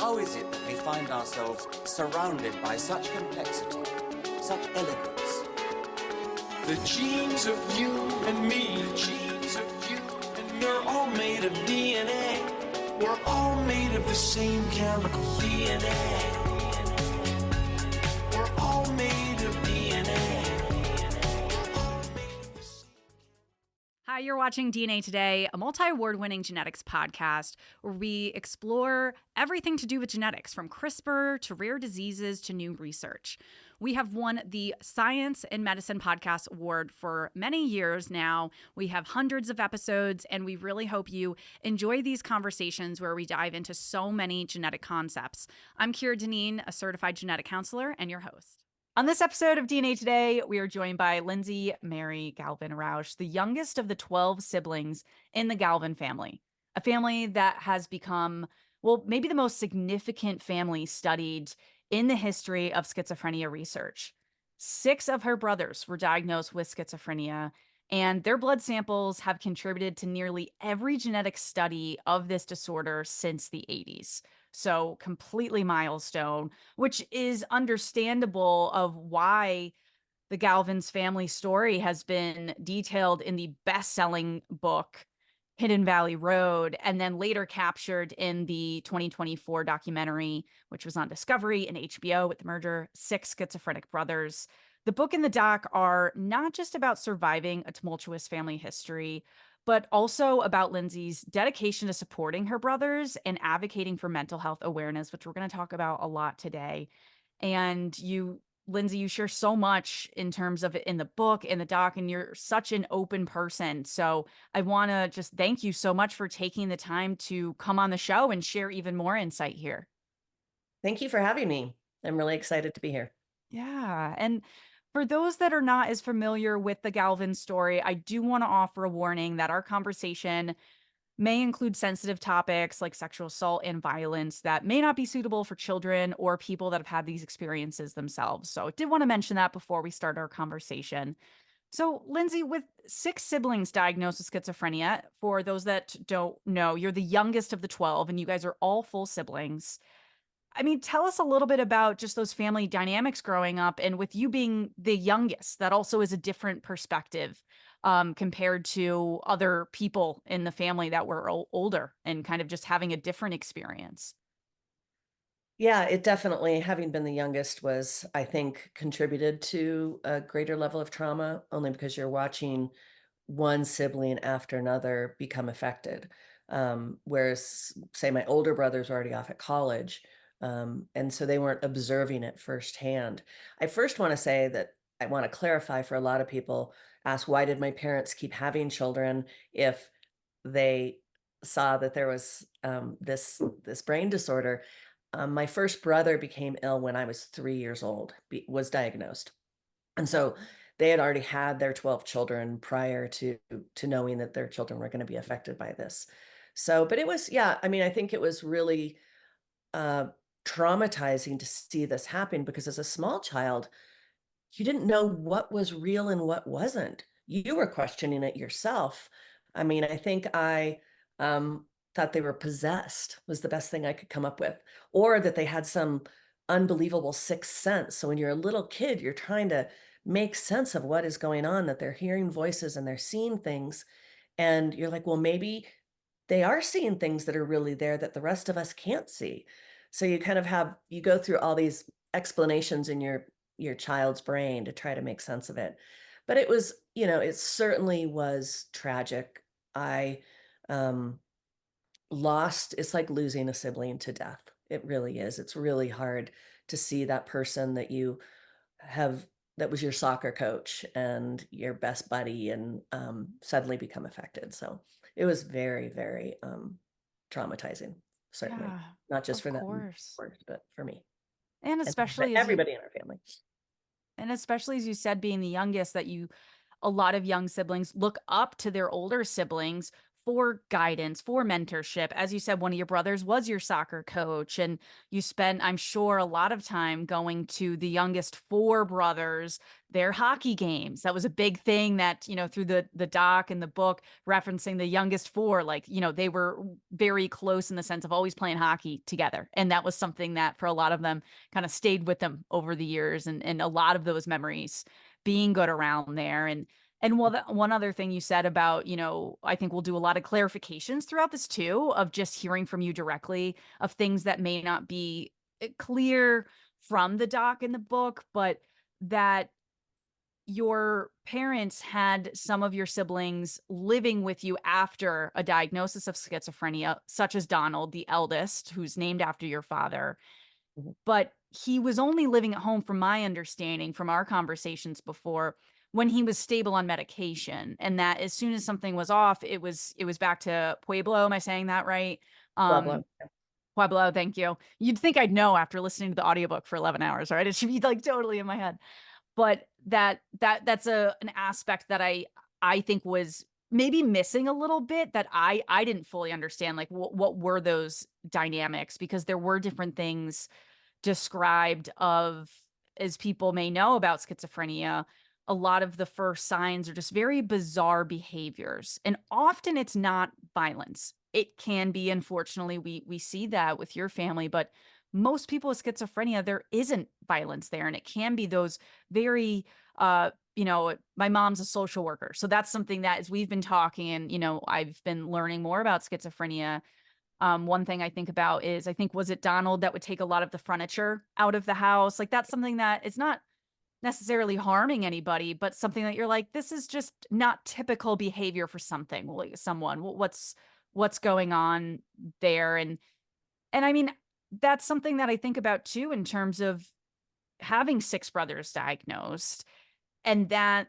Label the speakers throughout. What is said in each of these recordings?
Speaker 1: How is it that we find ourselves surrounded by such complexity, such elegance?
Speaker 2: The genes of you and me, the genes of you and me, we're all made of DNA. We're all made of the same chemical DNA. We're all made of DNA.
Speaker 3: Hi, you're watching DNA Today, a multi-award-winning genetics podcast where we explore everything to do with genetics, from CRISPR to rare diseases to new research. We have won the Science and Medicine Podcast Award for many years now. We have hundreds of episodes, and we really hope you enjoy these conversations where we dive into so many genetic concepts. I'm Kira Deneen, a certified genetic counselor and your host. On this episode of DNA Today, we are joined by Lindsay Mary Galvin Rauch, the youngest of the 12 siblings in the Galvin family, a family that has become, well, maybe the most significant family studied in the history of schizophrenia research. 6 of her brothers were diagnosed with schizophrenia, and their blood samples have contributed to nearly every genetic study of this disorder since the 80s. So completely milestone, which is understandable of why the Galvin's family story has been detailed in the best-selling book, Hidden Valley Road, and then later captured in the 2024 documentary, which was on Discovery and HBO with the merger, Six Schizophrenic Brothers. The book and the doc are not just about surviving a tumultuous family history, but also about Lindsay's dedication to supporting her brothers and advocating for mental health awareness, which we're going to talk about a lot today. And you, Lindsay, you share so much in terms of it in the book, in the doc, and you're such an open person. So I want to just thank you so much for taking the time to come on the show and share even more insight here.
Speaker 4: Thank you for having me. I'm really excited to be here.
Speaker 3: Yeah. And for those that are not as familiar with the Galvin story, I do want to offer a warning that our conversation may include sensitive topics like sexual assault and violence that may not be suitable for children or people that have had these experiences themselves. So I did want to mention that before we start our conversation. So, Lindsay, with 6 siblings diagnosed with schizophrenia, for those that don't know, you're the youngest of the 12 and you guys are all full siblings. I mean, tell us a little bit about just those family dynamics growing up, and with you being the youngest, that also is a different perspective compared to other people in the family that were older and kind of just having a different experience.
Speaker 4: Yeah, it definitely, having been the youngest was, I think, contributed to a greater level of trauma, only because you're watching one sibling after another become affected. Whereas, say, my older brother's already off at college. And so they weren't observing it firsthand. I first want to say that I want to clarify for a lot of people ask, why did my parents keep having children if they saw that there was this brain disorder? My first brother became ill when I was 3 years old, was diagnosed. And so they had already had their 12 children prior to knowing that their children were going to be affected by this. So, but it was, yeah, I mean, I think it was really traumatizing to see this happen, because as a small child, you didn't know what was real and what wasn't. You were questioning it yourself. I mean, I think I thought they were possessed was the best thing I could come up with, or that they had some unbelievable sixth sense. So when you're a little kid, you're trying to make sense of what is going on, that they're hearing voices and they're seeing things. And you're like, well, maybe they are seeing things that are really there that the rest of us can't see. So you kind of you go through all these explanations in your child's brain to try to make sense of it. But it was, it certainly was tragic. I lost, it's like losing a sibling to death. It really is. It's really hard to see that person that you have, that was your soccer coach and your best buddy, and suddenly become affected. So it was very, very traumatizing, certainly.
Speaker 3: Yeah,
Speaker 4: Not just
Speaker 3: of
Speaker 4: for them,
Speaker 3: course.
Speaker 4: but for me.
Speaker 3: And
Speaker 4: And
Speaker 3: especially
Speaker 4: everybody in our family.
Speaker 3: as you said, being the youngest, that a lot of young siblings look up to their older siblings for guidance, for mentorship. As you said, one of your brothers was your soccer coach, and you spent, I'm sure, a lot of time going to the youngest four brothers, their hockey games. That was a big thing that, through the doc and the book referencing the youngest four, like, they were very close in the sense of always playing hockey together. And that was something that for a lot of them kind of stayed with them over the years, and a lot of those memories being good around there. And one other thing you said about, I think we'll do a lot of clarifications throughout this too, of just hearing from you directly of things that may not be clear from the doc in the book, but that your parents had some of your siblings living with you after a diagnosis of schizophrenia, such as Donald, the eldest, who's named after your father.
Speaker 4: Mhm.
Speaker 3: But he was only living at home, from my understanding from our conversations before, when he was stable on medication, and that as soon as something was off, it was back to Pueblo. Am I saying that right?
Speaker 4: Pueblo.
Speaker 3: Um, Pueblo, thank you. You'd think I'd know after listening to the audiobook for 11 hours, right? It should be like totally in my head. But that's an aspect that I think was maybe missing a little bit, that I didn't fully understand, like what were those dynamics, because there were different things described of, as people may know about schizophrenia, a lot of the first signs are just very bizarre behaviors. And often it's not violence. It can be, unfortunately, we see that with your family, but most people with schizophrenia, there isn't violence there. And it can be those very, my mom's a social worker. So that's something that, as we've been talking and, I've been learning more about schizophrenia, one thing I think about is, I think, was it Donald that would take a lot of the furniture out of the house? Like, that's something that is not necessarily harming anybody, but something that you're like, this is just not typical behavior for something, like someone. What's going on there? And I mean, that's something that I think about too, in terms of having six brothers diagnosed, and that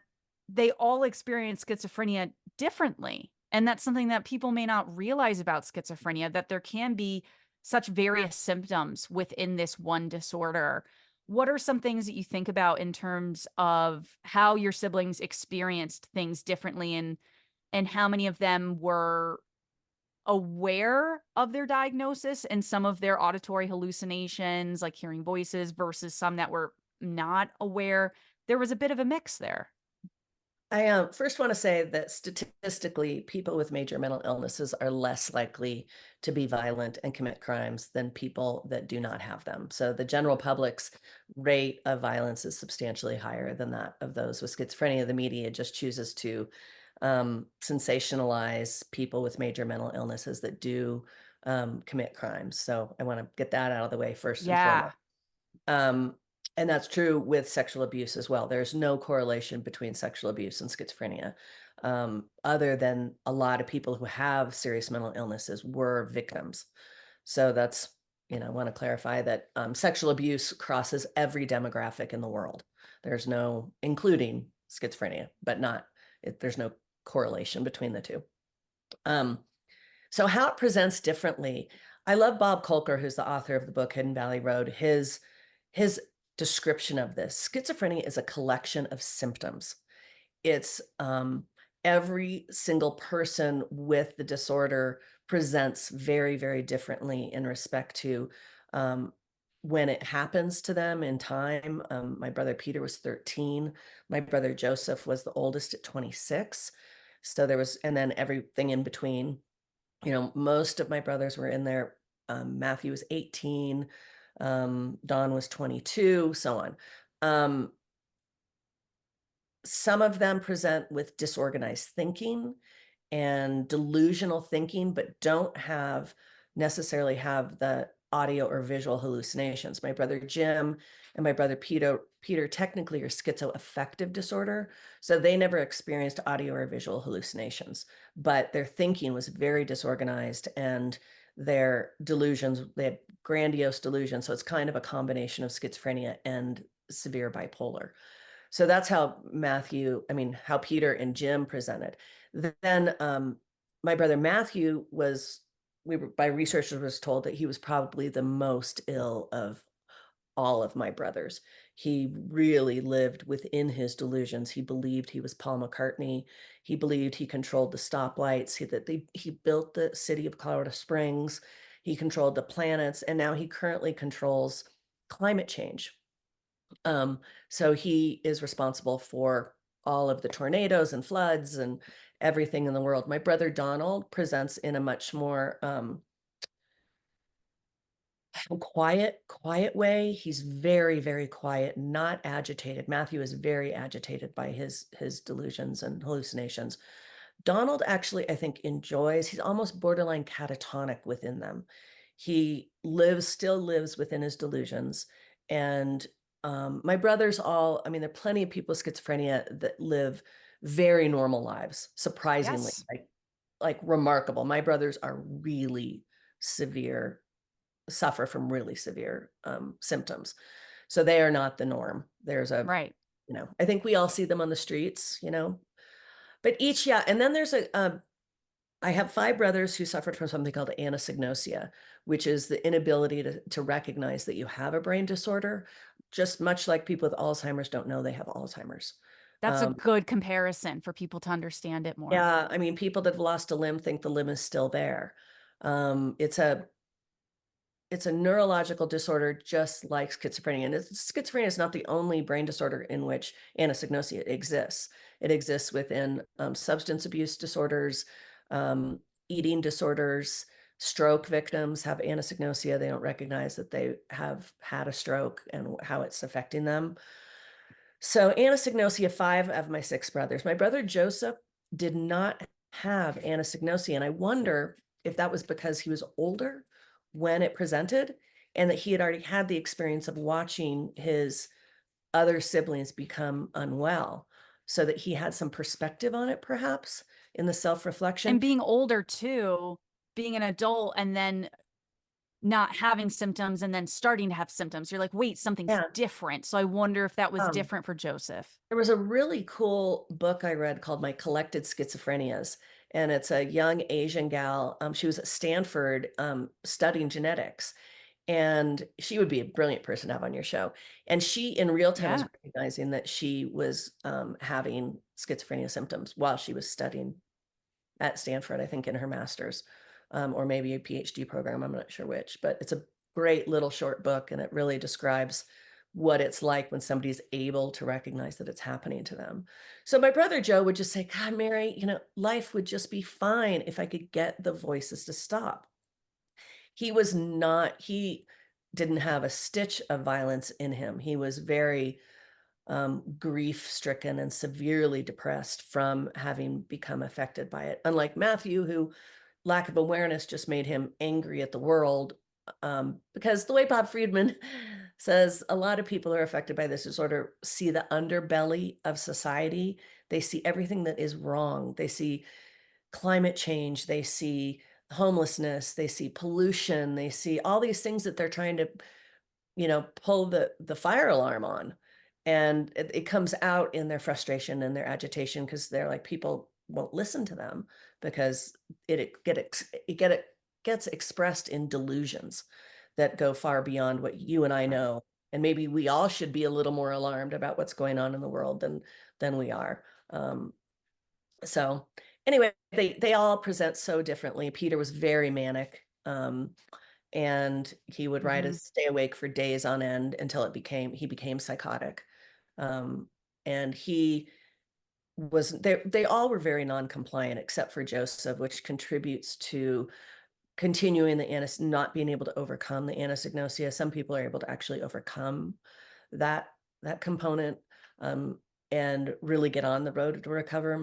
Speaker 3: they all experience schizophrenia differently. And that's something that people may not realize about schizophrenia, that there can be such various symptoms within this one disorder. What are some things that you think about in terms of how your siblings experienced things differently, and how many of them were aware of their diagnosis and some of their auditory hallucinations, like hearing voices, versus some that were not aware? There was a bit of a mix there.
Speaker 4: I first want to say that statistically, people with major mental illnesses are less likely to be violent and commit crimes than people that do not have them. So the general public's rate of violence is substantially higher than that of those with schizophrenia. The media just chooses to sensationalize people with major mental illnesses that do commit crimes. So I want to get that out of the way first and
Speaker 3: Yeah.
Speaker 4: foremost. Um, and that's true with sexual abuse as well. There's no correlation between sexual abuse and schizophrenia, other than a lot of people who have serious mental illnesses were victims. So that's, I want to clarify that sexual abuse crosses every demographic in the world. There's no, including schizophrenia, but not, there's no correlation between the two. So how it presents differently. I love Bob Kolker, who's the author of the book Hidden Valley Road. His description of this: schizophrenia is a collection of symptoms. It's every single person with the disorder presents very, very differently in respect to when it happens to them in time. My brother Peter was 13. My brother Joseph was the oldest at 26. So there was, and then everything in between. Most of my brothers were in there. Matthew was 18. Don was 22, so on. Some of them present with disorganized thinking and delusional thinking, but don't necessarily have the audio or visual hallucinations. My brother Jim and my brother Peter technically are schizoaffective disorder. So they never experienced audio or visual hallucinations, but their thinking was very disorganized, and their delusions, they had grandiose delusions. So it's kind of a combination of schizophrenia and severe bipolar. So that's how how Peter and Jim presented. Then my brother Matthew by researchers was told that he was probably the most ill of all of my brothers. He really lived within his delusions. He believed he was Paul McCartney. He believed he controlled the stoplights. He built the city of Colorado Springs. He controlled the planets, and now he currently controls climate change. Um, so he is responsible for all of the tornadoes and floods and everything in the world. My brother Donald presents in a much more quiet way. He's very, very quiet, not agitated. Matthew is very agitated by his delusions and hallucinations. Donald actually, I think, enjoys, he's almost borderline catatonic within them. He still lives within his delusions. And my brothers all, I mean, there are plenty of people with schizophrenia that live very normal lives, surprisingly,
Speaker 3: Yes.
Speaker 4: like remarkable. My brothers are really severe, suffer from really severe symptoms. So they are not the norm. There's a,
Speaker 3: Right.
Speaker 4: I think we all see them on the streets, but each, yeah. And then there's I have 5 brothers who suffered from something called anosognosia, which is the inability to recognize that you have a brain disorder, just much like people with Alzheimer's don't know they have Alzheimer's.
Speaker 3: That's a
Speaker 4: Um,
Speaker 3: good comparison for people to understand it more.
Speaker 4: yeah, I mean, people that have lost a limb think the limb is still there. Um, it's a it's a neurological disorder just like schizophrenia. And schizophrenia is not the only brain disorder in which anosognosia exists. It exists within substance abuse disorders, um, eating disorders. Stroke victims have anosognosia. They don't recognize that they have had a stroke and how it's affecting them. So anosognosia, 5 of my 6 brothers. My brother Joseph did not have anosognosia, and I wonder if that was because he was older when it presented and that he had already had the experience of watching his other siblings become unwell, so that he had some perspective on it perhaps in the
Speaker 3: And
Speaker 4: self-reflection.
Speaker 3: being older too, being an adult and then not having symptoms and then starting to have symptoms. You're like, wait, something's
Speaker 4: Yeah.
Speaker 3: different. So I wonder if that was
Speaker 4: Um,
Speaker 3: different for Joseph.
Speaker 4: There was a really cool book I read called My Collected Schizophrenias, and it's a young Asian gal. She was at Stanford studying genetics, and she would be a brilliant person to have on your show. And she, in real time, was
Speaker 3: Yeah.
Speaker 4: recognizing that she was having schizophrenia symptoms while she was studying at Stanford, I think in her master's, or maybe a PhD program. I'm not sure which, but it's a great little short book, and it really describes what it's like when somebody's able to recognize that it's happening to them. So my brother Joe would just say, God, Mary, life would just be fine if I could get the voices to stop. He didn't have a stitch of violence in him. He was very grief stricken and severely depressed from having become affected by it. Unlike Matthew, who lack of awareness just made him angry at the world. Because the way Bob Friedman says, a lot of people who are affected by this disorder see the underbelly of society. They see everything that is wrong. They see climate change. They see homelessness. They see pollution. They see all these things that they're trying to pull the fire alarm on. And it comes out in their frustration and their agitation because they're like, people won't listen to them because it gets expressed in delusions that go far beyond what you and I
Speaker 3: Right.
Speaker 4: know. And maybe we all should be a little more alarmed about what's going on in the world than we are. So anyway, they all present so differently. Peter was very manic. And he would
Speaker 3: Hmm.
Speaker 4: stay awake for days on end until he became psychotic. Um, and they all were very non-compliant except for Joseph, which contributes to continuing not being able to overcome the anosognosia. Some people are able to actually overcome that component, um, and really get on the road to recover.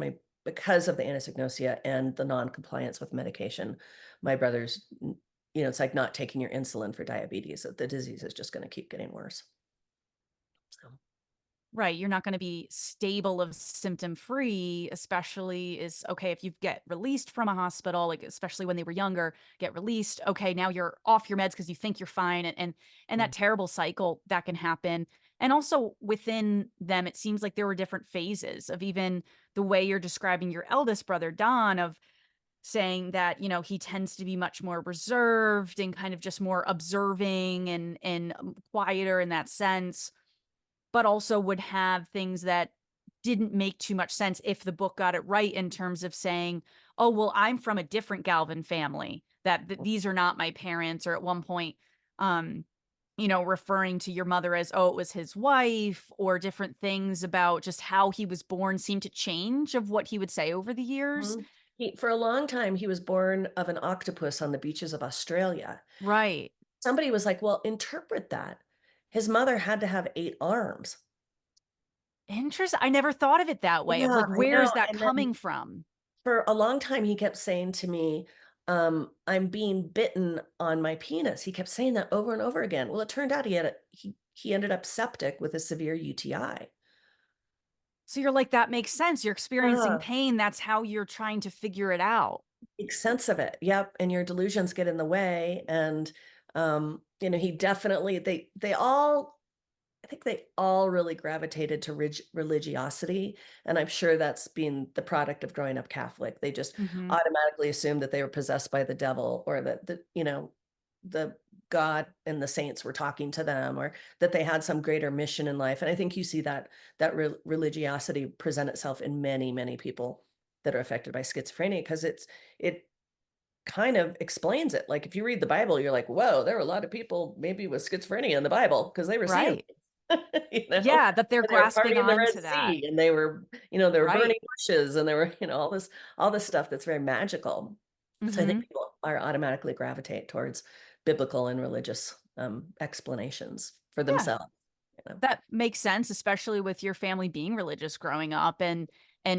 Speaker 4: Because of the anosognosia and the non-compliance with medication, my brothers, it's like not taking your insulin for diabetes. The disease is just going to keep getting worse. So,
Speaker 3: Right. You're not going to be stable of symptom free, especially is okay if you get released from a hospital, like especially when they were younger, get released. Okay, now you're off your meds because you think you're fine. And
Speaker 4: yeah.
Speaker 3: that terrible cycle that can happen. And also within them, it seems like there were different phases of even the way you're describing your eldest brother, Don, of saying that, he tends to be much more reserved and kind of just more observing and quieter in that sense, but also would have things that didn't make too much sense if the book got it right in terms of saying, "Oh, well, I'm from a different Galvin family, that these are not my parents," or at one point, um, referring to your mother as, "Oh, it was his wife," or different things about just how he was born seemed to change of what he would say over the years.
Speaker 4: Mhm. For a long time, he was born of an octopus on the beaches of Australia.
Speaker 3: Right.
Speaker 4: Somebody was like, "Well, interpret that. His mother had to have 8 arms."
Speaker 3: Interest I never thought of it that way, of
Speaker 4: Yeah,
Speaker 3: like,
Speaker 4: I
Speaker 3: where
Speaker 4: know,
Speaker 3: is that
Speaker 4: and then
Speaker 3: coming from?
Speaker 4: for a long time, he kept saying to me, "I'm being bitten on my penis." He kept saying that over and over again. Well, it turned out he ended up septic with a severe UTI.
Speaker 3: So you're like, "That makes sense. You're experiencing
Speaker 4: Yeah,
Speaker 3: pain. That's how you're trying to figure it out."
Speaker 4: make sense of it. Yep, and your delusions get in the way, and, he definitely they all I think they all really gravitated to religiosity, and I'm sure that's been the product of growing up Catholic. They just
Speaker 3: Mhm.
Speaker 4: automatically assumed that they were possessed by the devil, or that the God and the saints were talking to them, or that they had some greater mission in life. And I think you see that religiosity present itself in many, many people that are affected by schizophrenia, because it kind of explains it. Like, if you read the Bible, you're like, whoa, there were a lot of people maybe with schizophrenia in the Bible because they were seeing
Speaker 3: Right.
Speaker 4: things,
Speaker 3: Yeah, that they're
Speaker 4: and they were
Speaker 3: grasping
Speaker 4: partying in the
Speaker 3: on
Speaker 4: Red
Speaker 3: to that.
Speaker 4: Sea, and they were
Speaker 3: Right.
Speaker 4: burning bushes, and they were, all this stuff that's very magical. So I think
Speaker 3: Mhm.
Speaker 4: people are automatically gravitate towards biblical and religious explanations for
Speaker 3: Yeah.
Speaker 4: themselves. You know?
Speaker 3: That makes sense, especially with your family being religious growing up and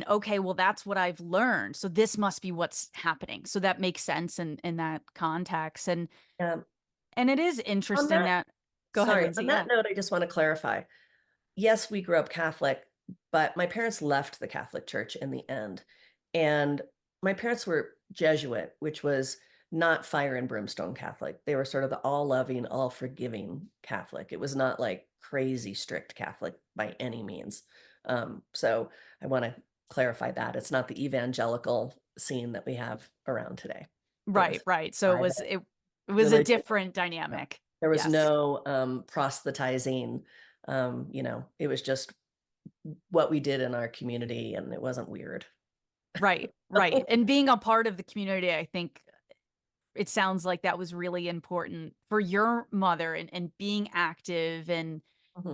Speaker 3: okay, well, that's what I've learned. So this must be what's happening. So that makes sense in that context.
Speaker 4: Um,
Speaker 3: And it is
Speaker 4: on
Speaker 3: interesting
Speaker 4: that,
Speaker 3: that go ahead,
Speaker 4: sorry,
Speaker 3: Lindsay.
Speaker 4: on
Speaker 3: Yeah.
Speaker 4: that note, I just want to clarify. Yes, we grew up Catholic, but my parents left the Catholic Church in the end. And my parents were Jesuit, which was not fire and brimstone Catholic. They were sort of the all loving, all forgiving Catholic. It was not like crazy strict Catholic by any means. So I want to clarify that. It's not the evangelical scene that we have around today. It was
Speaker 3: Right, right. So
Speaker 4: private,
Speaker 3: it was a
Speaker 4: religious.
Speaker 3: different dynamic.
Speaker 4: There was
Speaker 3: Yes.
Speaker 4: no proselytizing. It was just what we did in our community, and it wasn't weird.
Speaker 3: Right, right. And being a part of the community, I think it sounds like that was really important for your mother and being active
Speaker 4: Mhm,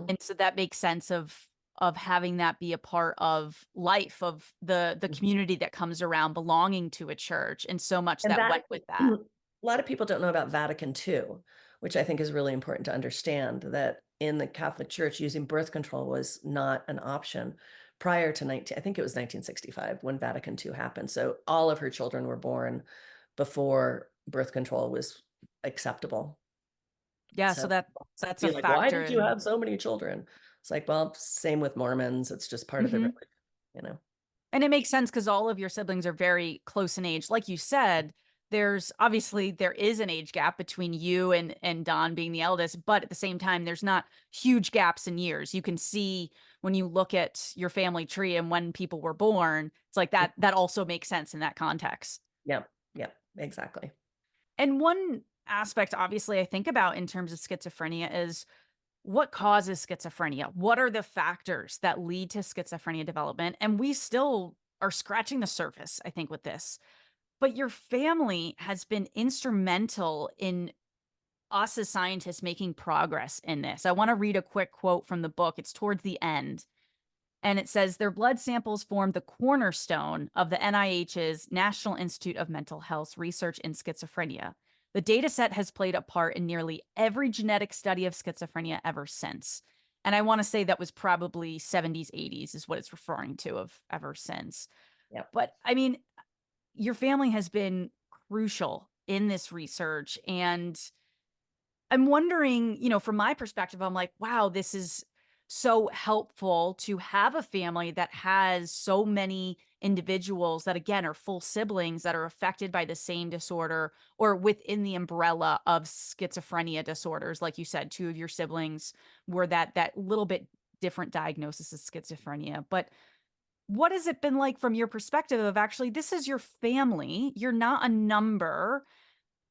Speaker 3: and so that makes sense of having that be a part of life of the
Speaker 4: mhm.
Speaker 3: community that comes around belonging to a church and so much
Speaker 4: And
Speaker 3: that went
Speaker 4: Vatican
Speaker 3: with that.
Speaker 4: a lot of people don't know about Vatican II, which I think is really important to understand, that in the Catholic Church, using birth control was not an option prior to 19 I think it was 1965 when Vatican II happened. So all of her children were born before birth control was acceptable.
Speaker 3: Yeah, so
Speaker 4: So some
Speaker 3: that's a
Speaker 4: be like, "Why
Speaker 3: factor
Speaker 4: did you
Speaker 3: in.
Speaker 4: have so many children?" It's like, well, same with Mormons. It's just part of the
Speaker 3: Mhm.
Speaker 4: religion, you know?
Speaker 3: And it makes sense because all of your siblings are very close in age. Like you said, there's obviously there is an age gap between you and Don being the eldest, but at the same time, there's not huge gaps in years. You can see when you look at your family tree and when people were born, it's like that also makes sense in that context.
Speaker 4: Yep, yep, exactly.
Speaker 3: And one aspect, obviously, I think about in terms of schizophrenia is what causes schizophrenia? What are the factors that lead to schizophrenia development? And we still are scratching the surface, I think, with this. But your family has been instrumental in us as scientists making progress in this. I want to read a quick quote from the book. It's towards the end. And it says their blood samples formed the cornerstone of the NIH's National Institute of Mental Health's research in schizophrenia. The data set has played a part in nearly every genetic study of schizophrenia ever since. And I want to say that was probably 70s, 80s is what it's referring to of ever since.
Speaker 4: Yep.
Speaker 3: But I mean, your family has been crucial in this research. And I'm wondering, from my perspective, I'm like, wow, this is so helpful to have a family that has so many individuals that, again, are full siblings that are affected by the same disorder or within the umbrella of schizophrenia disorders. Like you said, two of your siblings were that little bit different diagnosis of schizophrenia. But what has it been like from your perspective of actually, this is your family, you're not a number.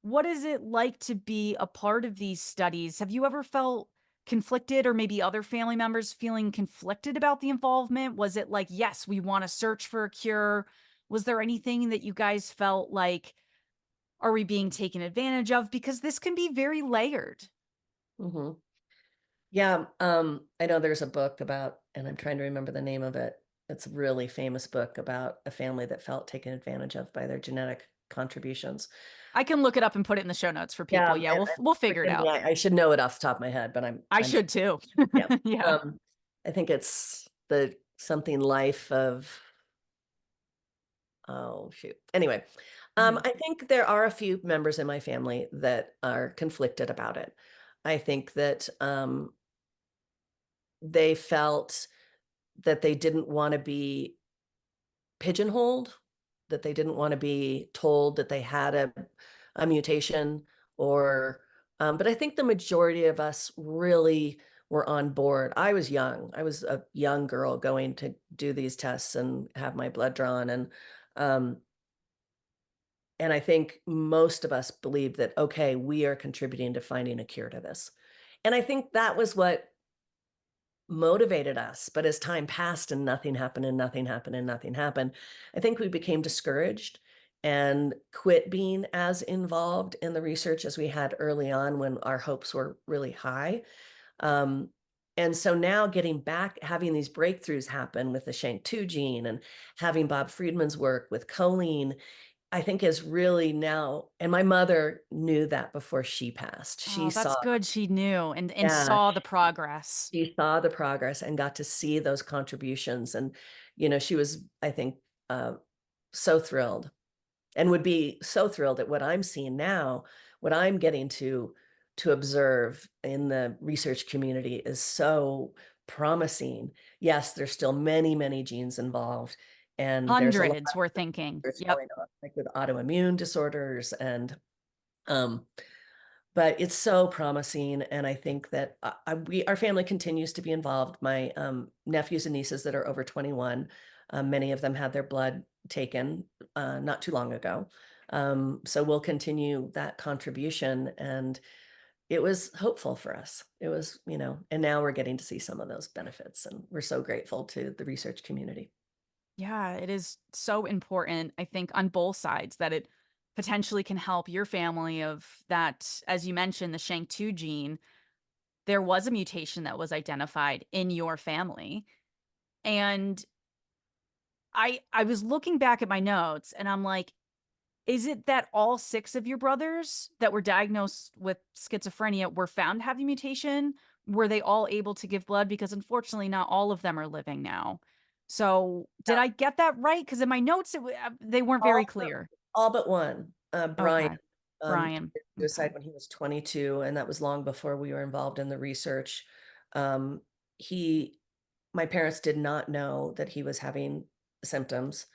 Speaker 3: What is it like to be a part of these studies? Have you ever felt conflicted, or maybe other family members feeling conflicted about the involvement? Was it like, yes, we want to search for a cure? Was there anything that you guys felt like, are we being taken advantage of? Because this can be very layered.
Speaker 4: Hmm. Yeah, I know there's a book about, and I'm trying to remember the name of it. It's a really famous book about a family that felt taken advantage of by their genetic contributions.
Speaker 3: I can look it up and put it in the show notes for
Speaker 4: Yeah,
Speaker 3: people. Yeah,
Speaker 4: and
Speaker 3: we'll figure it
Speaker 4: forgive me,
Speaker 3: out.
Speaker 4: I should know it off the top of my head, but
Speaker 3: I
Speaker 4: I'm
Speaker 3: should too.
Speaker 4: yeah.
Speaker 3: Yeah.
Speaker 4: I think it's the something life of, oh shoot. Anyway,
Speaker 3: Yeah.
Speaker 4: I think there are a few members in my family that are conflicted about it. I think that they felt that they didn't want to be pigeonholed, that they didn't want to be told that they had a mutation, or but I think the majority of us really were on board. I was young. I was a young girl going to do these tests and have my blood drawn, um and I think most of us believed that, okay, we are contributing to finding a cure to this. And I think that was what motivated us. But as time passed and nothing happened and nothing happened and nothing happened, I think we became discouraged and quit being as involved in the research as we had early on when our hopes were really high. Um, and so now getting back, having these breakthroughs happen with the SHANK2 gene and having Bob Friedman's work with choline, I think is really now, and my mother knew that before she passed. She
Speaker 3: Oh, that's
Speaker 4: saw,
Speaker 3: good she knew and
Speaker 4: yeah,
Speaker 3: saw the progress.
Speaker 4: she saw the progress and got to see those contributions. And, she was, I think, uh, so thrilled, and would be so thrilled at what I'm seeing now. What I'm getting to observe in the research community is so promising. Yes, there's still many, many genes involved, and there's a lot
Speaker 3: Hundreds, we're thinking.
Speaker 4: of research
Speaker 3: Yep.
Speaker 4: going on, like with autoimmune disorders, and um, but it's so promising. And I think that our family continues to be involved. My nephews and nieces that are over 21, many of them had their blood taken not too long ago. So we'll continue that contribution. And it was hopeful for us. It was, and now we're getting to see some of those benefits. And we're so grateful to the research community.
Speaker 3: Yeah, it is so important, I think, on both sides that it potentially can help your family of that, as you mentioned, the SHANK2 gene. There was a mutation that was identified in your family. And I was looking back at my notes and I'm like, is it that all 6 of your brothers that were diagnosed with schizophrenia were found to have the mutation? Were they all able to give blood? Because unfortunately, not all of them are living now. So, did I get that right? Because in my notes, they weren't very
Speaker 4: All
Speaker 3: clear.
Speaker 4: all but one, Brian,
Speaker 3: Okay. Brian.
Speaker 4: committed
Speaker 3: Okay.
Speaker 4: suicide when he was 22, and that was long before we were involved in the research. Um, he My parents did not know that he was having symptoms.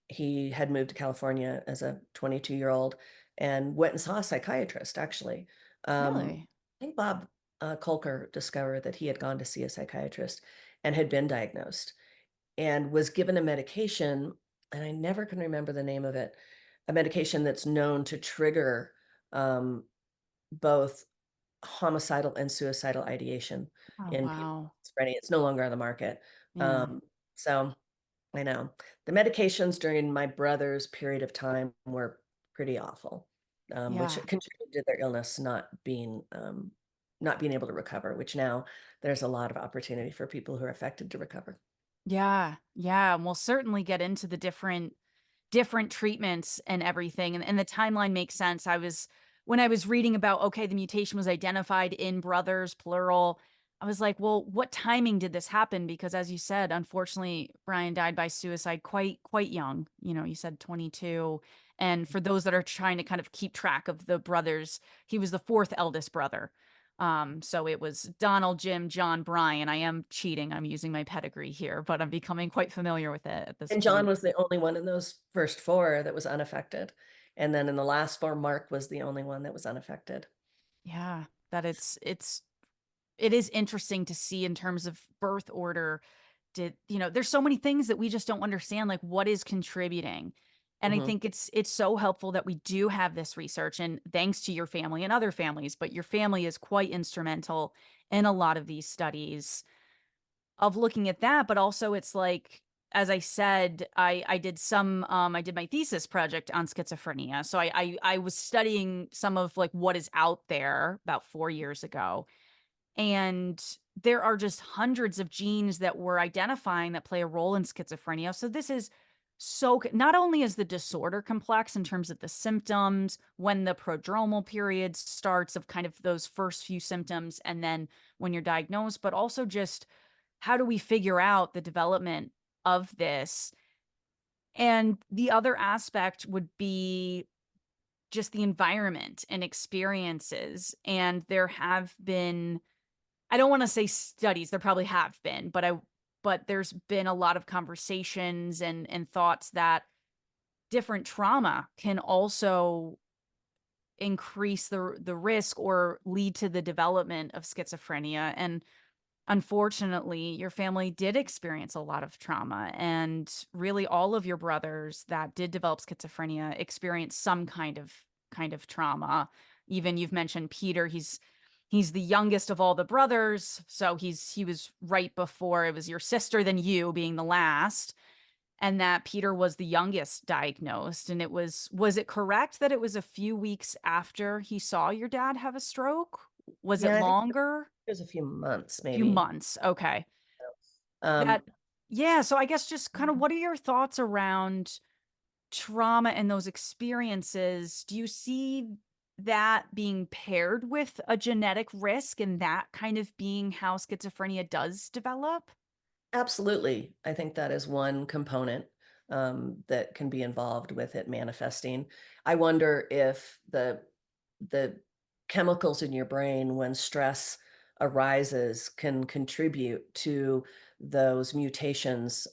Speaker 4: He had moved to California as a 22-year-old and went and saw a psychiatrist, actually.
Speaker 3: Really?
Speaker 4: I think Bob, Kolker discovered that he had gone to see a psychiatrist and had been diagnosed and was given a medication, and I never can remember the name of it, a medication that's known to trigger um, both homicidal and suicidal ideation
Speaker 3: Oh,
Speaker 4: in people
Speaker 3: wow.
Speaker 4: with schizophrenia. It's no longer on the market.
Speaker 3: Yeah.
Speaker 4: So I know the medications during my brother's period of time were pretty awful, which
Speaker 3: Yeah.
Speaker 4: contributed to their illness not being able to recover. Which now there's a lot of opportunity for people who are affected to recover.
Speaker 3: Yeah. Yeah. And we'll certainly get into the different treatments and everything, and the timeline makes sense. When I was reading about, okay, the mutation was identified in brothers, plural, I was like, well, what timing did this happen? Because as you said, unfortunately, Brian died by suicide quite young. You said 22. And for those that are trying to kind of keep track of the brothers, he was the 4th eldest brother. So it was Donald, Jim, John, Brian. I am cheating. I'm using my pedigree here, but I'm becoming quite familiar with it at this
Speaker 4: And John
Speaker 3: point.
Speaker 4: was the only one in those first 4 that was unaffected. And then in the last 4, Mark was the only one that was unaffected.
Speaker 3: Yeah, that it is interesting to see in terms of birth order there's so many things that we just don't understand, like what is contributing. And I
Speaker 4: Mhm.
Speaker 3: think it's so helpful that we do have this research, and thanks to your family and other families, but your family is quite instrumental in a lot of these studies of looking at that. But also it's like, as I said, I did my thesis project on schizophrenia. So I was studying some of like what is out there about 4 years ago. And there are just hundreds of genes that we're identifying that play a role in schizophrenia. So this is not only is the disorder complex in terms of the symptoms, when the prodromal period starts of kind of those first few symptoms, and then when you're diagnosed, but also just how do we figure out the development of this? And the other aspect would be just the environment and experiences. And there have been, I don't want to say studies, there probably have been, but there's been a lot of conversations and thoughts that different trauma can also increase the risk or lead to the development of schizophrenia. And unfortunately, your family did experience a lot of trauma, and really all of your brothers that did develop schizophrenia experienced some kind of trauma. Even you've mentioned Peter, he's the youngest of all the brothers, so he was right before it was your sister, then you being the last, and that Peter was the youngest diagnosed. And was it correct that it was a few weeks after he saw your dad have a stroke? Was it
Speaker 4: Yeah, I think
Speaker 3: longer?
Speaker 4: it was a few months
Speaker 3: Few
Speaker 4: maybe.
Speaker 3: months. Okay.
Speaker 4: Um,
Speaker 3: That yeah, so I guess just kind of what are your thoughts around trauma and those experiences? Do you see that being paired with a genetic risk and that kind of being how schizophrenia does develop?
Speaker 4: Absolutely. I think that is one component that can be involved with it manifesting. I wonder if the chemicals in your brain when stress arises can contribute to those mutations.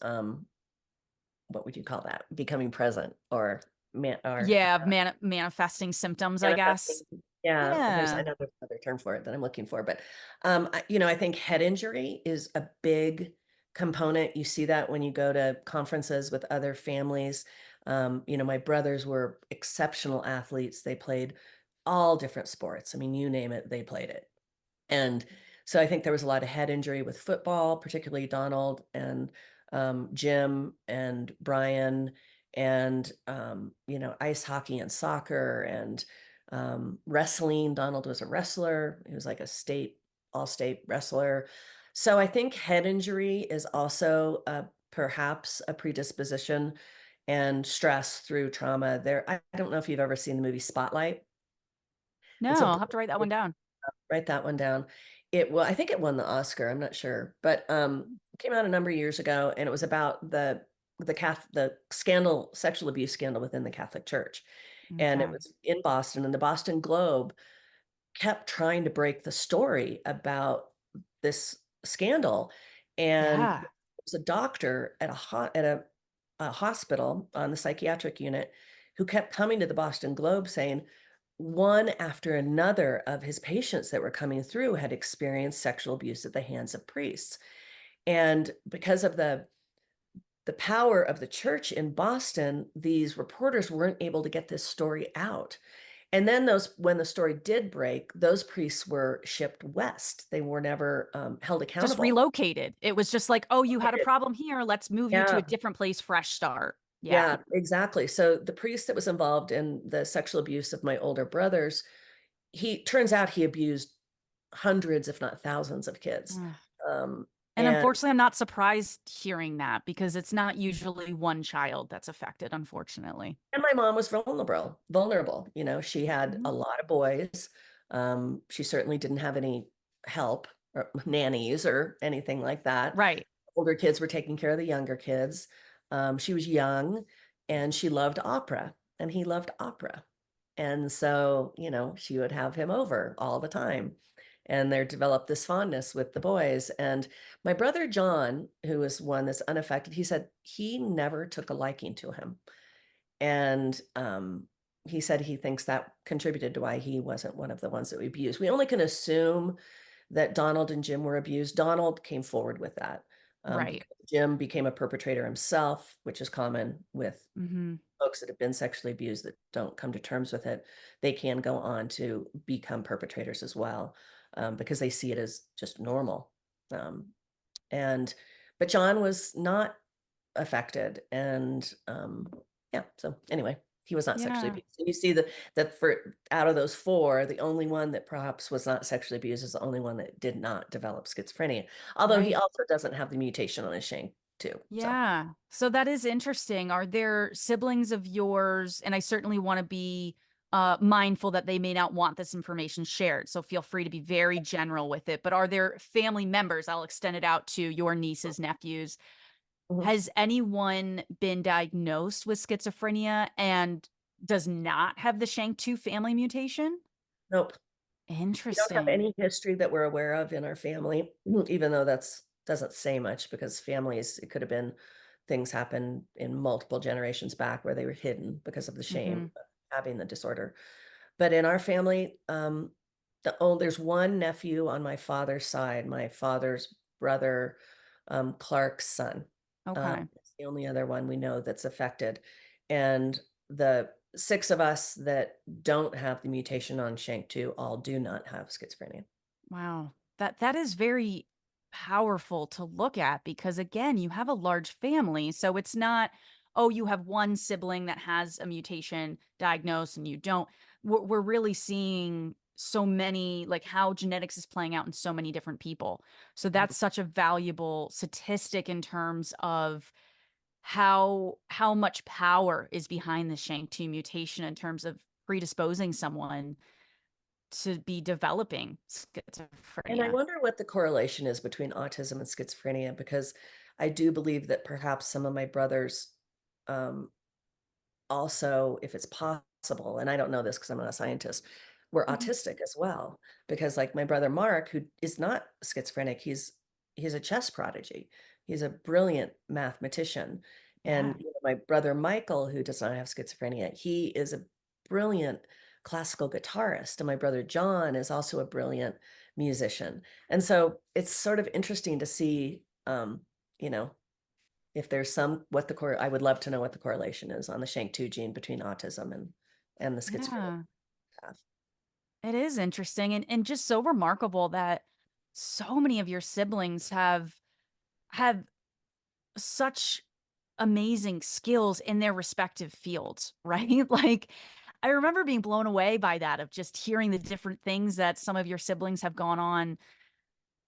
Speaker 4: What would you call that? Becoming present or
Speaker 3: Yeah, manifesting symptoms, I
Speaker 4: manifesting.
Speaker 3: guess.
Speaker 4: Yeah, I
Speaker 3: Yeah.
Speaker 4: know there's another term for it that I'm looking for, but, I think head injury is a big component. You see that when you go to conferences with other families. My brothers were exceptional athletes. They played all different sports. I mean, you name it, they played it. And so I think there was a lot of head injury with football, particularly Donald and Jim and Brian, and ice hockey and soccer and wrestling. Donald was a wrestler. He was like a all-state wrestler. So I think head injury is also perhaps a predisposition, and stress through trauma. I don't know if you've ever seen the movie Spotlight. It's
Speaker 3: No,
Speaker 4: a
Speaker 3: I'll have to write that one down.
Speaker 4: Write that one down. I think it won the Oscar, I'm not sure, but, it came out a number of years ago, and it was about the scandal sexual abuse scandal within the Catholic Church, and it
Speaker 3: Okay.
Speaker 4: was in Boston, and the Boston Globe kept trying to break the story about this scandal, and there
Speaker 3: Yeah.
Speaker 4: was a doctor at a hospital on the psychiatric unit who kept coming to the Boston Globe saying one after another of his patients that were coming through had experienced sexual abuse at the hands of priests. And because of the power of the church in Boston, these reporters weren't able to get this story out. And then when the story did break, those priests were shipped west. They were never held
Speaker 3: Just
Speaker 4: accountable.
Speaker 3: relocated. It was just like, "Oh, you had a problem here. Let's move you to a
Speaker 4: Yeah,
Speaker 3: different place, fresh start." Yeah.
Speaker 4: yeah, exactly. So the priest that was involved in the sexual abuse of my older brothers, he turns out he abused hundreds, if not thousands of kids.
Speaker 3: Ugh.
Speaker 4: Um,
Speaker 3: And
Speaker 4: and
Speaker 3: unfortunately, I'm not surprised hearing that because it's not usually one child that's affected, unfortunately.
Speaker 4: and my mom was vulnerable. She had
Speaker 3: Mhm.
Speaker 4: a lot of boys. She certainly didn't have any help or nannies or anything like that.
Speaker 3: Right.
Speaker 4: Older kids were taking care of the younger kids. She was young and she loved opera and he loved opera. And so, she would have him over all the time. And there developed this fondness with the boys. And my brother John, who was one that's unaffected, he said he never took a liking to him. And he said he thinks that contributed to why he wasn't one of the ones that we abused. We only can assume that Donald and Jim were abused. Donald came forward with that.
Speaker 3: Right.
Speaker 4: Because Jim became a perpetrator himself, which is common with
Speaker 3: Hmm.
Speaker 4: folks that have been sexually abused that don't come to terms with it. They can go on to become perpetrators as well, because they see it as just normal. Um, and but John was not affected, and yeah. So anyway, he was not sexually
Speaker 3: Yeah.
Speaker 4: abused. And you see that for out of those four, the only one that perhaps was not sexually abused is the only one that did not develop schizophrenia. Although he
Speaker 3: Right.
Speaker 4: also doesn't have the mutation on his shank too. So
Speaker 3: Yeah. So that is interesting. Are there siblings of yours? And I certainly want to be mindful that they may not want this information shared. So feel free to be very general with it. But are there family members? I'll extend it out to your nieces, nephews.
Speaker 4: mhm.
Speaker 3: Has anyone been diagnosed with schizophrenia and does not have the SHANK2 family mutation?
Speaker 4: Nope. We don't have
Speaker 3: Interesting.
Speaker 4: any history that we're aware of in our family, even though that's doesn't say much because families, it could have been things happen in multiple generations back where they were hidden because of the shame
Speaker 3: Hmm.
Speaker 4: of having the disorder. But in our family, there's one nephew on my father's side, my father's brother, Clark's son.
Speaker 3: Okay.
Speaker 4: It's the only other one we know that's affected. And the six of us that don't have the mutation on SHANK2 all do not have schizophrenia.
Speaker 3: Wow. That is very powerful to look at because again, you have a large family, so it's not, oh, you have one sibling that has a mutation diagnosed and you don't. We're really seeing so many, like how genetics is playing out in so many different people. So
Speaker 4: Mhm.
Speaker 3: that's such a valuable statistic in terms of how much power is behind the SHANK2 mutation in terms of predisposing someone to be developing
Speaker 4: And I
Speaker 3: schizophrenia.
Speaker 4: wonder what the correlation is between autism and schizophrenia, because I do believe that perhaps some of my brothers, um, also, if it's possible, and I don't know this because I'm not a scientist, were
Speaker 3: Mhm.
Speaker 4: autistic as well. Because like my brother Mark, who is not schizophrenic, he's a chess prodigy. He's a brilliant mathematician.
Speaker 3: Yeah.
Speaker 4: And my brother Michael, who does not have schizophrenia, he is a brilliant classical guitarist. And my brother John is also a brilliant musician. And so it's sort of interesting to see, you know, if there's some what the core I would love to know what the correlation is on the SHANK2 gene between autism and the schizophrenia
Speaker 3: Yeah.
Speaker 4: path.
Speaker 3: It is interesting and just so remarkable that so many of your siblings have such amazing skills in their respective fields, right? Like I remember being blown away by that of just hearing the different things that some of your siblings have gone on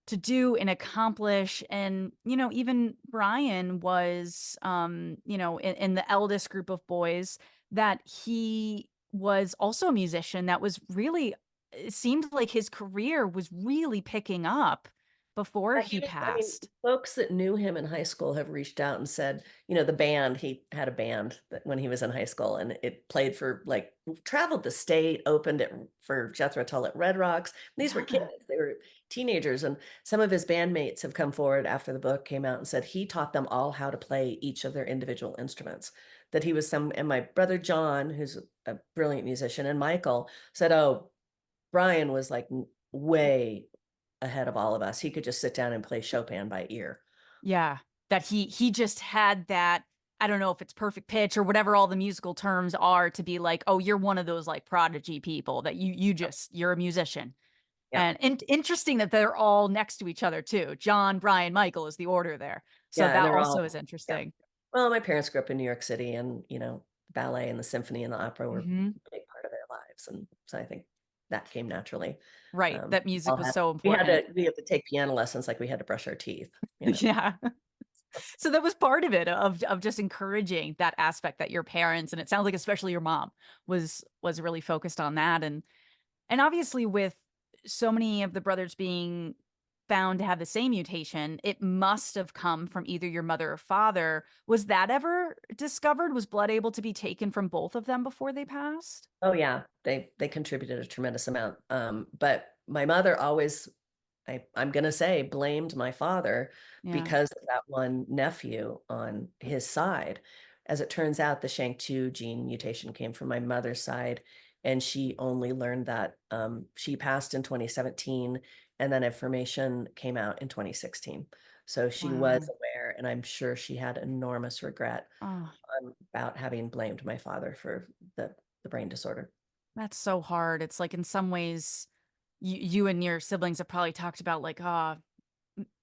Speaker 3: to do and accomplish. And even Brian was in the eldest group of boys, that he was also a musician that was really, it seemed like his career was really picking up before
Speaker 4: He
Speaker 3: he
Speaker 4: was, I mean,
Speaker 3: passed.
Speaker 4: folks that knew him in high school have reached out and said, the band, he had a band that when he was in high school and it played for like traveled the state, opened it for Jethro Tull at Red Rocks. These were
Speaker 3: Yeah.
Speaker 4: kids, they were teenagers. And some of his bandmates have come forward after the book came out and said he taught them all how to play each of their individual instruments. That he was and my brother John, who's a brilliant musician, and Michael said, oh, Brian was like way ahead of all of us. He could just sit down and play Chopin by ear.
Speaker 3: Yeah, that he just had that, I don't know if it's perfect pitch or whatever all the musical terms are, to be like, "Oh, you're one of those like prodigy people that you're a musician."
Speaker 4: Yeah.
Speaker 3: And interesting that they're all next to each other too. John, Brian, Michael is the order there. So
Speaker 4: Yeah. And
Speaker 3: that
Speaker 4: they're
Speaker 3: also
Speaker 4: all,
Speaker 3: is
Speaker 4: yeah.
Speaker 3: interesting.
Speaker 4: Well, my parents grew up in New York City and, ballet and the symphony and the opera were
Speaker 3: Hmm.
Speaker 4: a big part of their lives. And so I think that came naturally.
Speaker 3: Right. That music
Speaker 4: All
Speaker 3: was
Speaker 4: had,
Speaker 3: so important.
Speaker 4: we had to take piano lessons like we had to brush our teeth.
Speaker 3: Yeah. So that was part of it, of just encouraging that aspect, that your parents, and it sounds like especially your mom was really focused on that. And obviously, with so many of the brothers being found to have the same mutation, it must have come from either your mother or father. Was that ever discovered? Was blood able to be taken from both of them before they passed?
Speaker 4: Oh yeah, they contributed a tremendous amount. But my mother always, I'm gonna say, blamed my father
Speaker 3: Yeah.
Speaker 4: because of that one nephew on his side. As it turns out, the SHANK2 gene mutation came from my mother's side, and she only learned that she passed in 2017, and then information came out in 2016. So she was
Speaker 3: Wow.
Speaker 4: aware, and I'm sure she had enormous regret
Speaker 3: Oh,
Speaker 4: about having blamed my father for the brain disorder.
Speaker 3: that's so hard. It's like in some ways, you and your siblings have probably talked about like,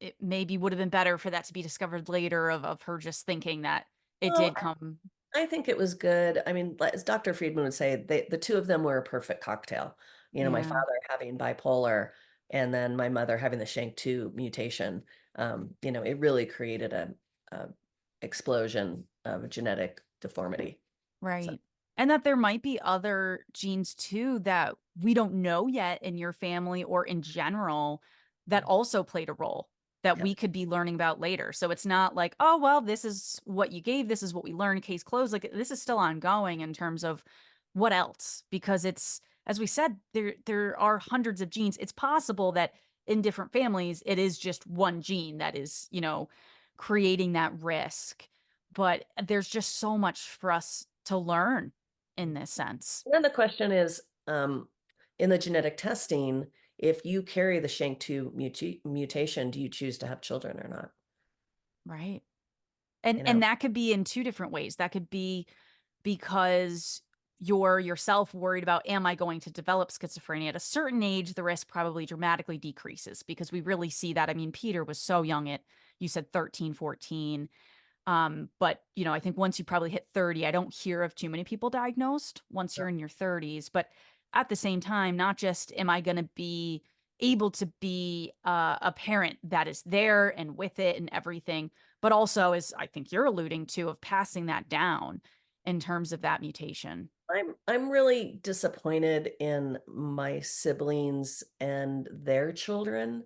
Speaker 3: it maybe would have been better for that to be discovered later of her just thinking that it
Speaker 4: Well,
Speaker 3: did come.
Speaker 4: I think it was good. I mean, as Dr. Friedman would say, the two of them were a perfect cocktail. My
Speaker 3: Yeah,
Speaker 4: father having bipolar and then my mother having the SHANK2 mutation. It really created a explosion of genetic deformity. So,
Speaker 3: right. And that there might be other genes too that we don't know yet in your family or in general that also played a role that
Speaker 4: yeah.
Speaker 3: we could be learning about later. So it's not like, oh, well, this is what you gave, this is what we learned, case closed. Like this is still ongoing in terms of what else, because it's, as we said, there are hundreds of genes. It's possible that in different families, it is just one gene that is, creating that risk. But there's just so much for us to learn in this sense.
Speaker 4: And then the question is, in the genetic testing, if you carry the SHANK2 mutation, do you choose to have children or not?
Speaker 3: Right. And
Speaker 4: You know?
Speaker 3: and that could be in two different ways. That could be because you're yourself worried about, am I going to develop schizophrenia? At a certain age, the risk probably dramatically decreases because we really see that. I mean, Peter was so young at, you said 13, 14. But I think once you probably hit 30, I don't hear of too many people diagnosed once you're in your 30s. But at the same time, not just am I going to be able to be a parent that is there and with it and everything, but also, as I think you're alluding to, of passing that down in terms of that mutation.
Speaker 4: I'm really disappointed in my siblings and their children.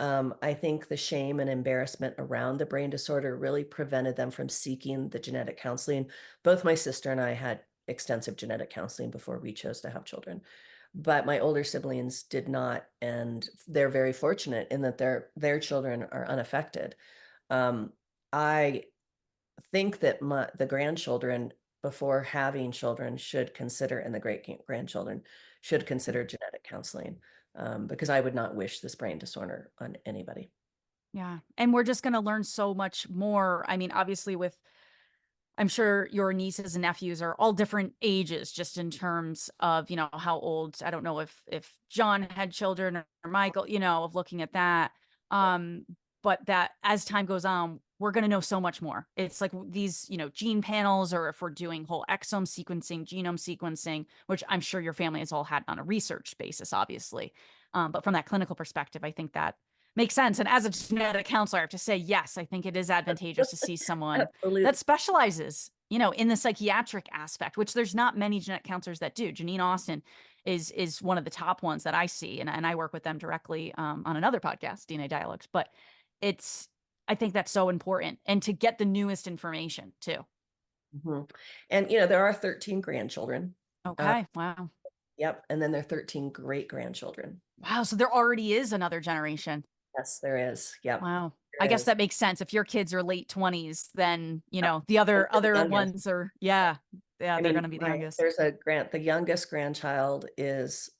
Speaker 4: I think the shame and embarrassment around the brain disorder really prevented them from seeking the genetic counseling. Both my sister and I had extensive genetic counseling before we chose to have children, but my older siblings did not, and they're very fortunate in that their children are unaffected. Um, I think that the grandchildren, before having children, should consider, and the grandchildren should consider genetic counseling, because I would not wish this brain disorder on anybody.
Speaker 3: Yeah. And we're just going to learn so much more. I mean, obviously, I'm sure your nieces and nephews are all different ages, just in terms of, how old. I don't know if John had children or Michael, of looking at that. Um, but that as time goes on, we're going to know so much more. It's like these, gene panels, or if we're doing whole exome sequencing, genome sequencing, which I'm sure your family has all had on a research basis, obviously. But from that clinical perspective, I think that makes sense. And as a genetic counselor, I have to say, yes, I think it is advantageous to see someone that
Speaker 4: Absolutely.
Speaker 3: specializes, in the psychiatric aspect, which there's not many genetic counselors that do. Janine Austin is one of the top ones that I see, and I work with them directly on another podcast, DNA Dialogues. But I think that's so important, and to get the newest information too.
Speaker 4: Mhm. And there are 13 grandchildren. Uh,
Speaker 3: Okay, wow,
Speaker 4: yep, and then there are 13 great grandchildren.
Speaker 3: wow. So there already is another generation.
Speaker 4: Yes, there is. Yep,
Speaker 3: Wow. I
Speaker 4: there
Speaker 3: guess
Speaker 4: is.
Speaker 3: that makes sense. If your kids are late 20s, then,
Speaker 4: Yep.
Speaker 3: the
Speaker 4: And
Speaker 3: other
Speaker 4: they're the
Speaker 3: other
Speaker 4: youngest.
Speaker 3: ones are, yeah. Yeah,
Speaker 4: I
Speaker 3: they're
Speaker 4: mean,
Speaker 3: going to be the youngest.
Speaker 4: the youngest grandchild is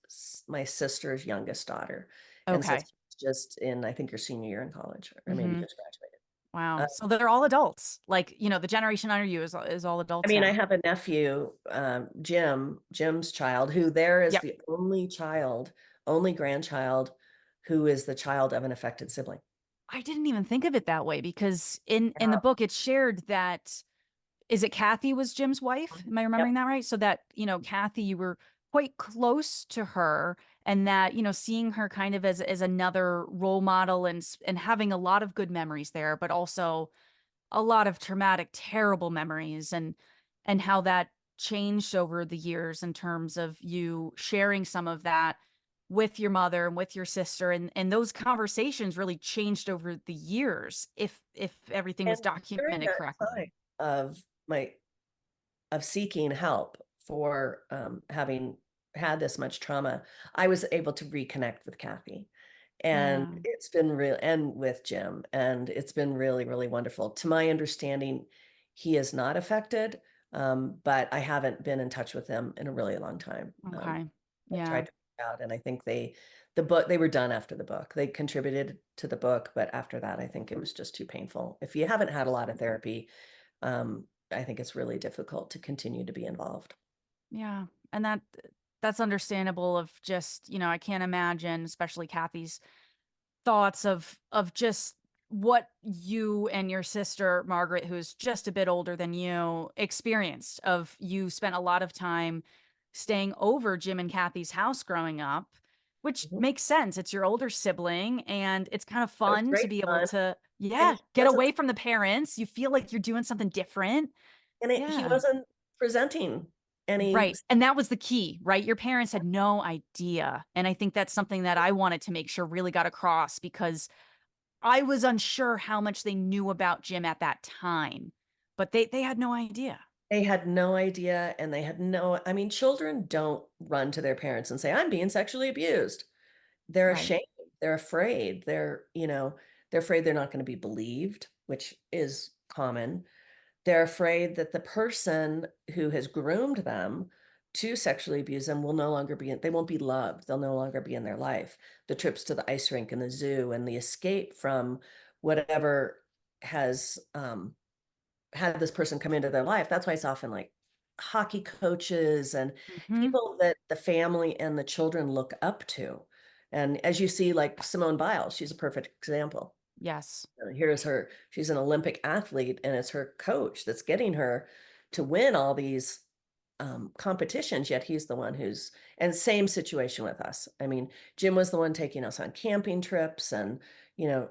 Speaker 4: my sister's youngest daughter. And so
Speaker 3: Okay.
Speaker 4: she's just in, I think, her senior year in college, or maybe
Speaker 3: Mhm.
Speaker 4: just graduated.
Speaker 3: Wow. So they're all adults. Like, the generation under you is all
Speaker 4: I
Speaker 3: adults
Speaker 4: mean, I
Speaker 3: now.
Speaker 4: have a nephew, Jim's child, who there is
Speaker 3: Yep.
Speaker 4: the only grandchild who is the child of an affected sibling.
Speaker 3: I didn't even think of it that way because in the
Speaker 4: Yeah.
Speaker 3: book it's shared that, is it Kathy was Jim's wife? Am I
Speaker 4: Yep.
Speaker 3: remembering that right? So that, Kathy, you were quite close to her, and that, seeing her kind of as another role model, and having a lot of good memories there, but also a lot of traumatic, terrible memories, and how that changed over the years in terms of you sharing some of that with your mother and with your sister, and those conversations really changed over the years if everything was
Speaker 4: And during
Speaker 3: documented
Speaker 4: that
Speaker 3: correctly.
Speaker 4: time of my of seeking help for having had this much trauma, I was able to reconnect with Kathy. And
Speaker 3: Yeah.
Speaker 4: it's been real, and with Jim, and it's been really, really wonderful. To my understanding, he is not affected, but I haven't been in touch with him in a really long time.
Speaker 3: Okay.
Speaker 4: I've
Speaker 3: Yeah.
Speaker 4: tried to reach out, and I think the book, they were done after the book. They contributed to the book, but after that, I think it was just too painful. If you haven't had a lot of therapy, I think it's really difficult to continue to be involved.
Speaker 3: Yeah. And that's understandable of just, I can't imagine, especially Kathy's thoughts of just what you and your sister Margaret, who's just a bit older than you, experienced. Of you spent a lot of time staying over Jim and Kathy's house growing up, which
Speaker 4: Mhm.
Speaker 3: makes sense. It's your older sibling, and it's kind of
Speaker 4: It was
Speaker 3: fun to
Speaker 4: great
Speaker 3: be able
Speaker 4: fun,
Speaker 3: to,
Speaker 4: and
Speaker 3: yeah,
Speaker 4: he
Speaker 3: get
Speaker 4: wasn't
Speaker 3: away from the parents. You feel like you're doing something different.
Speaker 4: he
Speaker 3: Yeah.
Speaker 4: wasn't presenting any.
Speaker 3: Right. And that was the key, right? Your parents had no idea. And I think that's something that I wanted to make sure really got across, because I was unsure how much they knew about Jim at that time, but they had no idea.
Speaker 4: They had no idea, and they had no, I mean, children don't run to their parents and say, "I'm being sexually abused." They're
Speaker 3: Right.
Speaker 4: ashamed, they're afraid, they're afraid they're not gonna be believed, which is common. They're afraid that the person who has groomed them to sexually abuse them will no longer be in, they won't be loved, they'll no longer be in their life. The trips to the ice rink and the zoo and the escape from whatever has, had this person come into their life, that's why it's often, like, hockey coaches and
Speaker 3: Hmm.
Speaker 4: people that the family and the children look up to, and as you see, like, Simone Biles, she's a perfect example.
Speaker 3: Yes.
Speaker 4: Here's her, she's an Olympic athlete, and it's her coach that's getting her to win all these, competitions, yet he's the one who's, and same situation with us. I mean, Jim was the one taking us on camping trips and,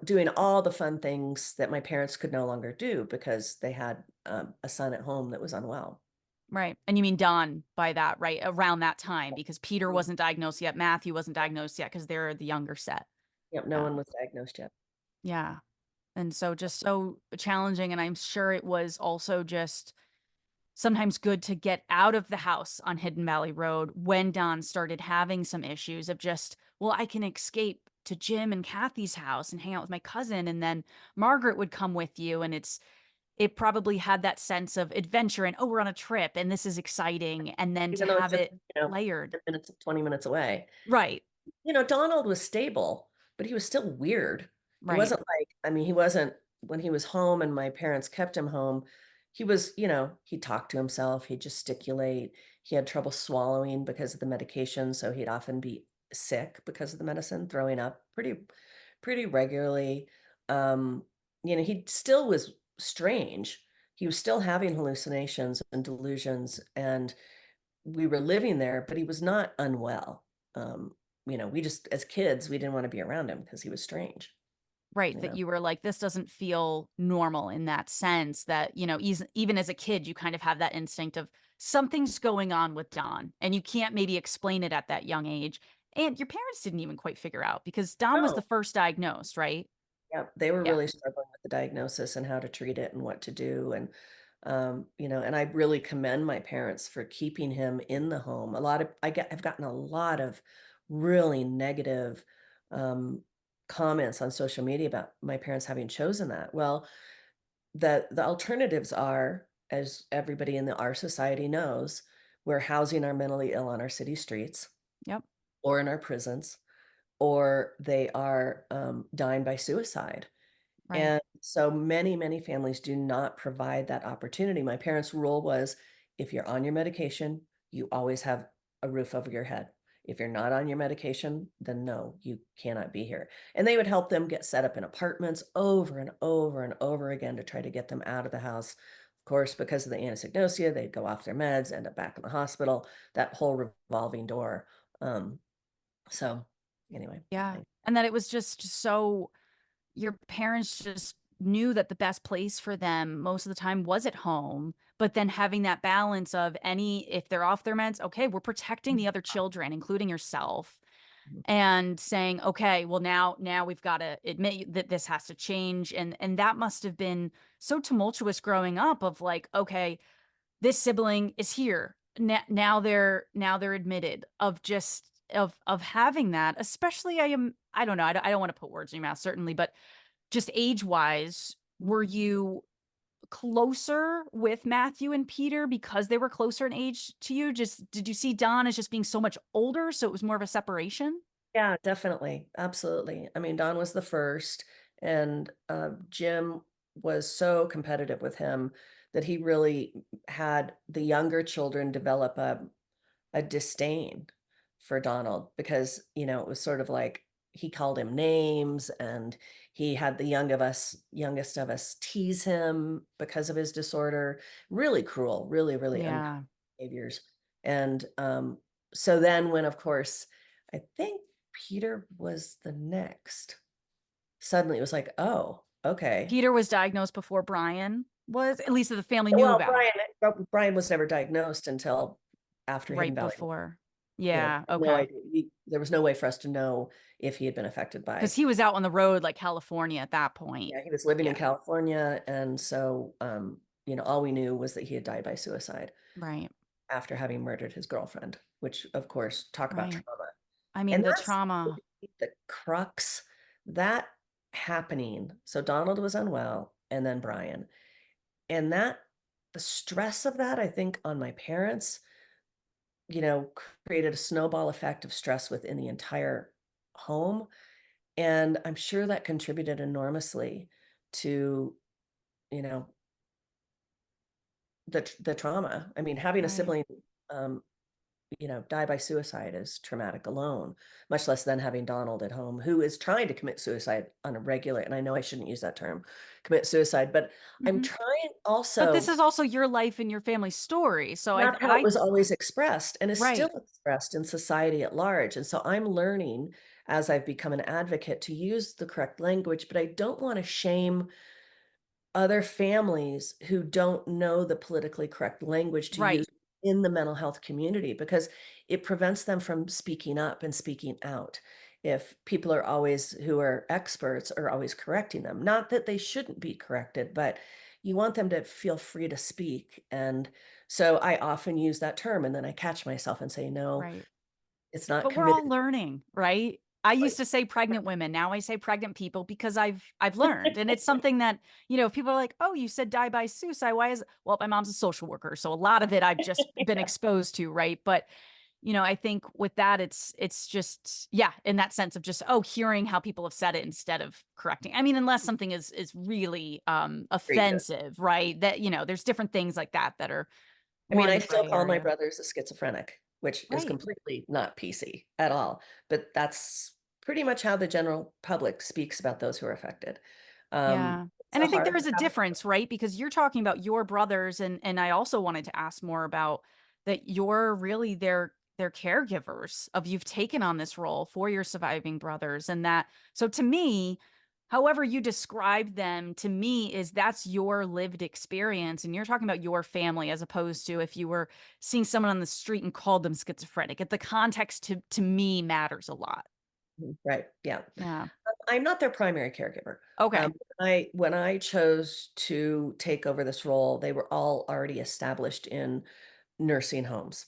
Speaker 4: doing all the fun things that my parents could no longer do because they had, a son at home that was unwell.
Speaker 3: Right. And you mean Don by that, right? Around that time, because Peter
Speaker 4: Mhm.
Speaker 3: wasn't diagnosed yet. Matthew wasn't diagnosed yet because they're the younger set.
Speaker 4: Yep, no
Speaker 3: Yeah.
Speaker 4: one was diagnosed yet.
Speaker 3: Yeah. And so just so challenging. And I'm sure it was also just sometimes good to get out of the house on Hidden Valley Road when Don started having some issues of just, well, I can escape to Jim and Kathy's house and hang out with my cousin. And then Margaret would come with you. And it probably had that sense of adventure and, oh, we're on a trip and this is exciting. And then to
Speaker 4: Even though it's
Speaker 3: have
Speaker 4: just,
Speaker 3: it layered.
Speaker 4: 10 minutes, 20 minutes away.
Speaker 3: Right.
Speaker 4: Donald was stable, but he was still weird. He
Speaker 3: Right.
Speaker 4: wasn't like, I mean, he wasn't, when he was home and my parents kept him home, he was, he'd talk to himself, he'd gesticulate. He had trouble swallowing because of the medication, so he'd often be sick because of the medicine, throwing up pretty regularly. Um, he still was strange. He was still having hallucinations and delusions, and we were living there, but he was not unwell. We just, as kids, we didn't want to be around him because he was strange,
Speaker 3: Right.
Speaker 4: you
Speaker 3: That
Speaker 4: know.
Speaker 3: you were like, this doesn't feel normal in that sense that, even as a kid, you kind of have that instinct of something's going on with Don and you can't maybe explain it at that young age. And your parents didn't even quite figure out because Don was the
Speaker 4: No,
Speaker 3: first diagnosed, right?
Speaker 4: yeah, they were
Speaker 3: Yeah.
Speaker 4: really struggling with the diagnosis and how to treat it and what to do. And, and I really commend my parents for keeping him in the home. I've gotten a lot of really negative, um, comments on social media about my parents having chosen that. Well, the alternatives are, as everybody in our society knows, we're housing our mentally ill on our city streets
Speaker 3: Yep.
Speaker 4: or in our prisons, or they are, dying by suicide.
Speaker 3: Right.
Speaker 4: And so many, many families do not provide that opportunity. My parents' rule was, if you're on your medication, you always have a roof over your head. If you're not on your medication, then no, you cannot be here. And they would help them get set up in apartments over and over and over again to try to get them out of the house. Of course, because of the anosognosia, they'd go off their meds, end up back in the hospital, that whole revolving door. Um, so anyway,
Speaker 3: Yeah.
Speaker 4: I,
Speaker 3: And that it was just so your parents just knew that the best place for them most of the time was at home, but then having that balance of any, if they're off their meds, okay, we're protecting the other children, including yourself, and saying, okay, well now we've got to admit that this has to change. And that must have been so tumultuous growing up of like, okay, this sibling is here. Now they're admitted of just of having that, especially I don't know, I don't want to put words in your mouth, certainly, but just age wise, were you closer with Matthew and Peter because they were closer in age to you? Just did you see Don as just being so much older, so it was more of a separation?
Speaker 4: Yeah, definitely. Absolutely. I mean, Don was the first, and Jim was so competitive with him that he really had the younger children develop a disdain for Donald because, it was sort of like he called him names, and he had the youngest of us tease him because of his disorder. Really cruel, really, really unkind
Speaker 3: Yeah.
Speaker 4: behaviors. And so then when, of course, I think Peter was the next, suddenly it was like, oh, okay.
Speaker 3: Peter was diagnosed before Brian was, at least that the family knew
Speaker 4: Well,
Speaker 3: about,
Speaker 4: Brian was never diagnosed until after Hidden
Speaker 3: right
Speaker 4: Valley.
Speaker 3: before. Yeah.
Speaker 4: No
Speaker 3: Okay.
Speaker 4: idea. There was no way for us to know if he had been affected
Speaker 3: Because
Speaker 4: by.
Speaker 3: he was out on the road, like California at that point.
Speaker 4: Yeah, he was living in
Speaker 3: Yeah.
Speaker 4: California, and so all we knew was that he had died by suicide
Speaker 3: Right.
Speaker 4: after having murdered his girlfriend, which, of course, talk about
Speaker 3: Right.
Speaker 4: trauma.
Speaker 3: I mean,
Speaker 4: And
Speaker 3: the
Speaker 4: that's
Speaker 3: trauma.
Speaker 4: the crux, that happening. So Donald was unwell, and then Brian, and that the stress of that, I think, on my parents, you know, created a snowball effect of stress within the entire home. And I'm sure that contributed enormously to, you know, the trauma. I mean, having a
Speaker 3: Right.
Speaker 4: sibling, um, die by suicide is traumatic alone, much less than having Donald at home, who is trying to commit suicide on a regular, and I know I shouldn't use that term, commit suicide, but I'm
Speaker 3: Mhm.
Speaker 4: trying
Speaker 3: But this
Speaker 4: also.
Speaker 3: is also your life and your family's story. So
Speaker 4: Not how it was always expressed and is still
Speaker 3: right.
Speaker 4: expressed in society at large. And so I'm learning as I've become an advocate to use the correct language, but I don't want to shame other families who don't know the politically correct language to use
Speaker 3: Right.
Speaker 4: in the mental health community because it prevents them from speaking up and speaking out. If people are always, who are experts, are always correcting them, not that they shouldn't be corrected, but you want them to feel free to speak. And so I often use that term and then I catch myself and say, no,
Speaker 3: Right.
Speaker 4: it's not
Speaker 3: But we're all
Speaker 4: committed.
Speaker 3: learning, right? I used to say pregnant women. Now I say pregnant people because I've learned. And it's something that, if people are like, "Oh, you said die by suicide. Why is it?" Well, my mom's a social worker, so a lot of it I've just been exposed to, right? But, I think with that it's just yeah, in that sense of just hearing how people have said it instead of correcting. I mean, unless something is really
Speaker 4: Egregious.
Speaker 3: offensive, right? That, there's different things like that that are
Speaker 4: I
Speaker 3: more
Speaker 4: mean,
Speaker 3: in
Speaker 4: I
Speaker 3: the
Speaker 4: still
Speaker 3: gray
Speaker 4: call my
Speaker 3: area.
Speaker 4: brothers a schizophrenic, which is
Speaker 3: Right.
Speaker 4: completely not PC at all. But that's pretty much how the general public speaks about those who are affected.
Speaker 3: Yeah.
Speaker 4: It's
Speaker 3: And
Speaker 4: a
Speaker 3: I think
Speaker 4: hard
Speaker 3: there is a
Speaker 4: habit.
Speaker 3: difference, right? Because you're talking about your brothers and I also wanted to ask more about that you're really their caregivers of you've taken on this role for your surviving brothers and that so to me, however you describe them to me is that's your lived experience and you're talking about your family as opposed to if you were seeing someone on the street and called them schizophrenic. The context to me matters a lot.
Speaker 4: Right. Yeah.
Speaker 3: Yeah.
Speaker 4: I'm not their primary caregiver.
Speaker 3: Okay.
Speaker 4: When I chose to take over this role, they were all already established in nursing homes,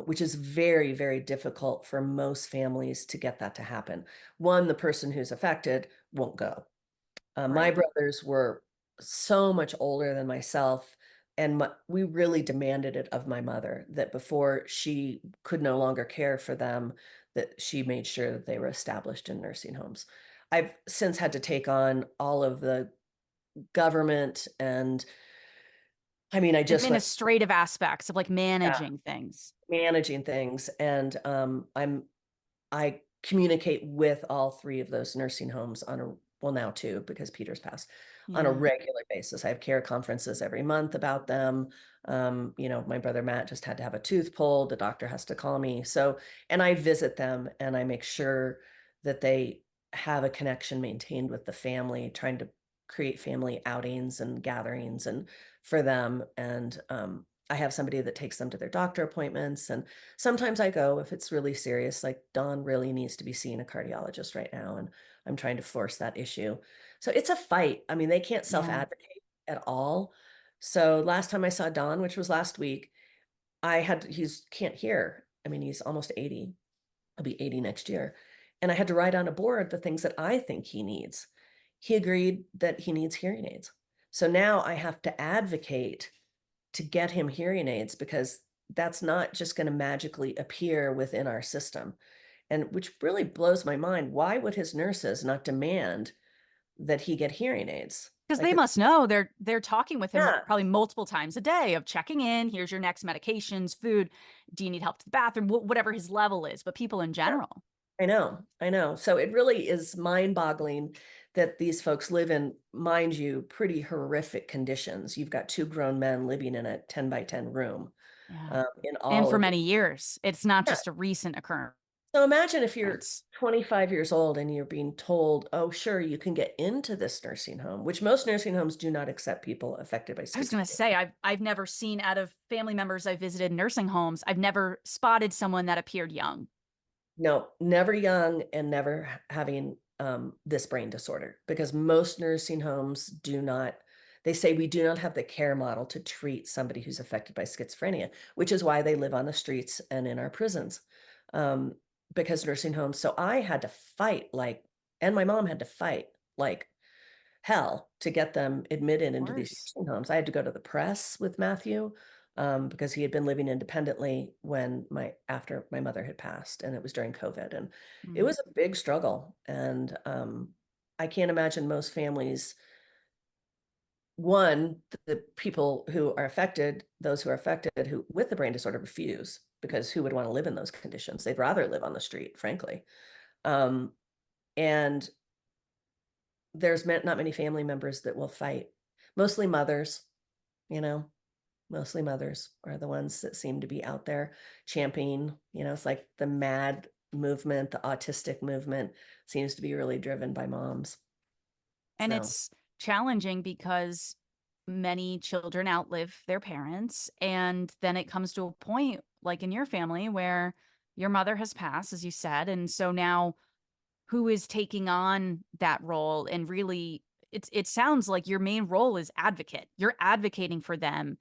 Speaker 4: which is very, very difficult for most families to get that to happen. One, the person who's affected won't go. My
Speaker 3: Right.
Speaker 4: brothers were so much older than myself, and we really demanded it of my mother that before she could no longer care for them, that she made sure that they were established in nursing homes. I've since had to take on all of the government, and I mean, I just went
Speaker 3: Administrative aspects of like
Speaker 4: yeah,
Speaker 3: managing things.
Speaker 4: managing things, and I communicate with all 3 of those nursing homes on a well, now 2 because Peter's passed, on a
Speaker 3: Yeah.
Speaker 4: regular basis. I have care conferences every month about them. My brother Matt just had to have a tooth pulled. The doctor has to call me. So, and I visit them and I make sure that they have a connection maintained with the family, trying to create family outings and gatherings and for them. And I have somebody that takes them to their doctor appointments, and sometimes I go if it's really serious, like Don really needs to be seeing a cardiologist right now, and I'm trying to force that issue. So it's a fight. I mean, they can't
Speaker 3: Yeah.
Speaker 4: self-advocate at all. So last time I saw Don, which was last week, he's can't hear. I mean, he's almost 80. He'll be 80 next year. And I had to write on a board the things that I think he needs. He agreed that he needs hearing aids. So now I have to advocate to get him hearing aids because that's not just going to magically appear within our system. And which really blows my mind. Why would his nurses not demand that he get hearing aids?
Speaker 3: Because
Speaker 4: Like
Speaker 3: they
Speaker 4: it's
Speaker 3: must know they're talking with him
Speaker 4: yeah,
Speaker 3: probably multiple times a day of checking in. Here's your next medications, food. Do you need help to the bathroom? Whatever his level is, but people in
Speaker 4: yeah,
Speaker 3: general.
Speaker 4: I know, I know. So it really is mind-boggling that these folks live in, mind you, pretty horrific conditions. You've got two grown men living in a 10 by 10 room,
Speaker 3: Yeah.
Speaker 4: in
Speaker 3: And
Speaker 4: all
Speaker 3: for
Speaker 4: of the
Speaker 3: many years. It's not
Speaker 4: yeah.
Speaker 3: just a recent occurrence.
Speaker 4: So imagine if you're 25 years old and you're being told, "Oh, sure, you can get into this nursing home," which most nursing homes do not accept people affected by
Speaker 3: I was gonna
Speaker 4: schizophrenia.
Speaker 3: say I've never seen out of family members I've visited nursing homes, I've never spotted someone that appeared young.
Speaker 4: No, never young and never having this brain disorder because most nursing homes do not, they say we do not have the care model to treat somebody who's affected by schizophrenia, which is why they live on the streets and in our prisons. Um, because nursing homes, so I had to fight like, and my mom had to fight like hell to get them admitted
Speaker 3: Of
Speaker 4: into these
Speaker 3: course.
Speaker 4: nursing homes. I had to go to the press with Matthew because he had been living independently when my after my mother had passed, and it was during COVID, and it
Speaker 3: Mm.
Speaker 4: was a big struggle. And I can't imagine most families. One, the people who are affected, those who are affected who with the brain disorder refuse because who would want to live in those conditions? They'd rather live on the street, frankly. Um, and there's not many family members that will fight. Mostly mothers, you know, mostly mothers are the ones that seem to be out there championing, it's like the MAD movement, the autistic movement seems to be really driven by moms.
Speaker 3: And
Speaker 4: So,
Speaker 3: it's challenging because many children outlive their parents, and then it comes to a point, like in your family, where your mother has passed, as you said, and so now who is taking on that role? And really, it sounds like your main role is advocate. You're advocating for them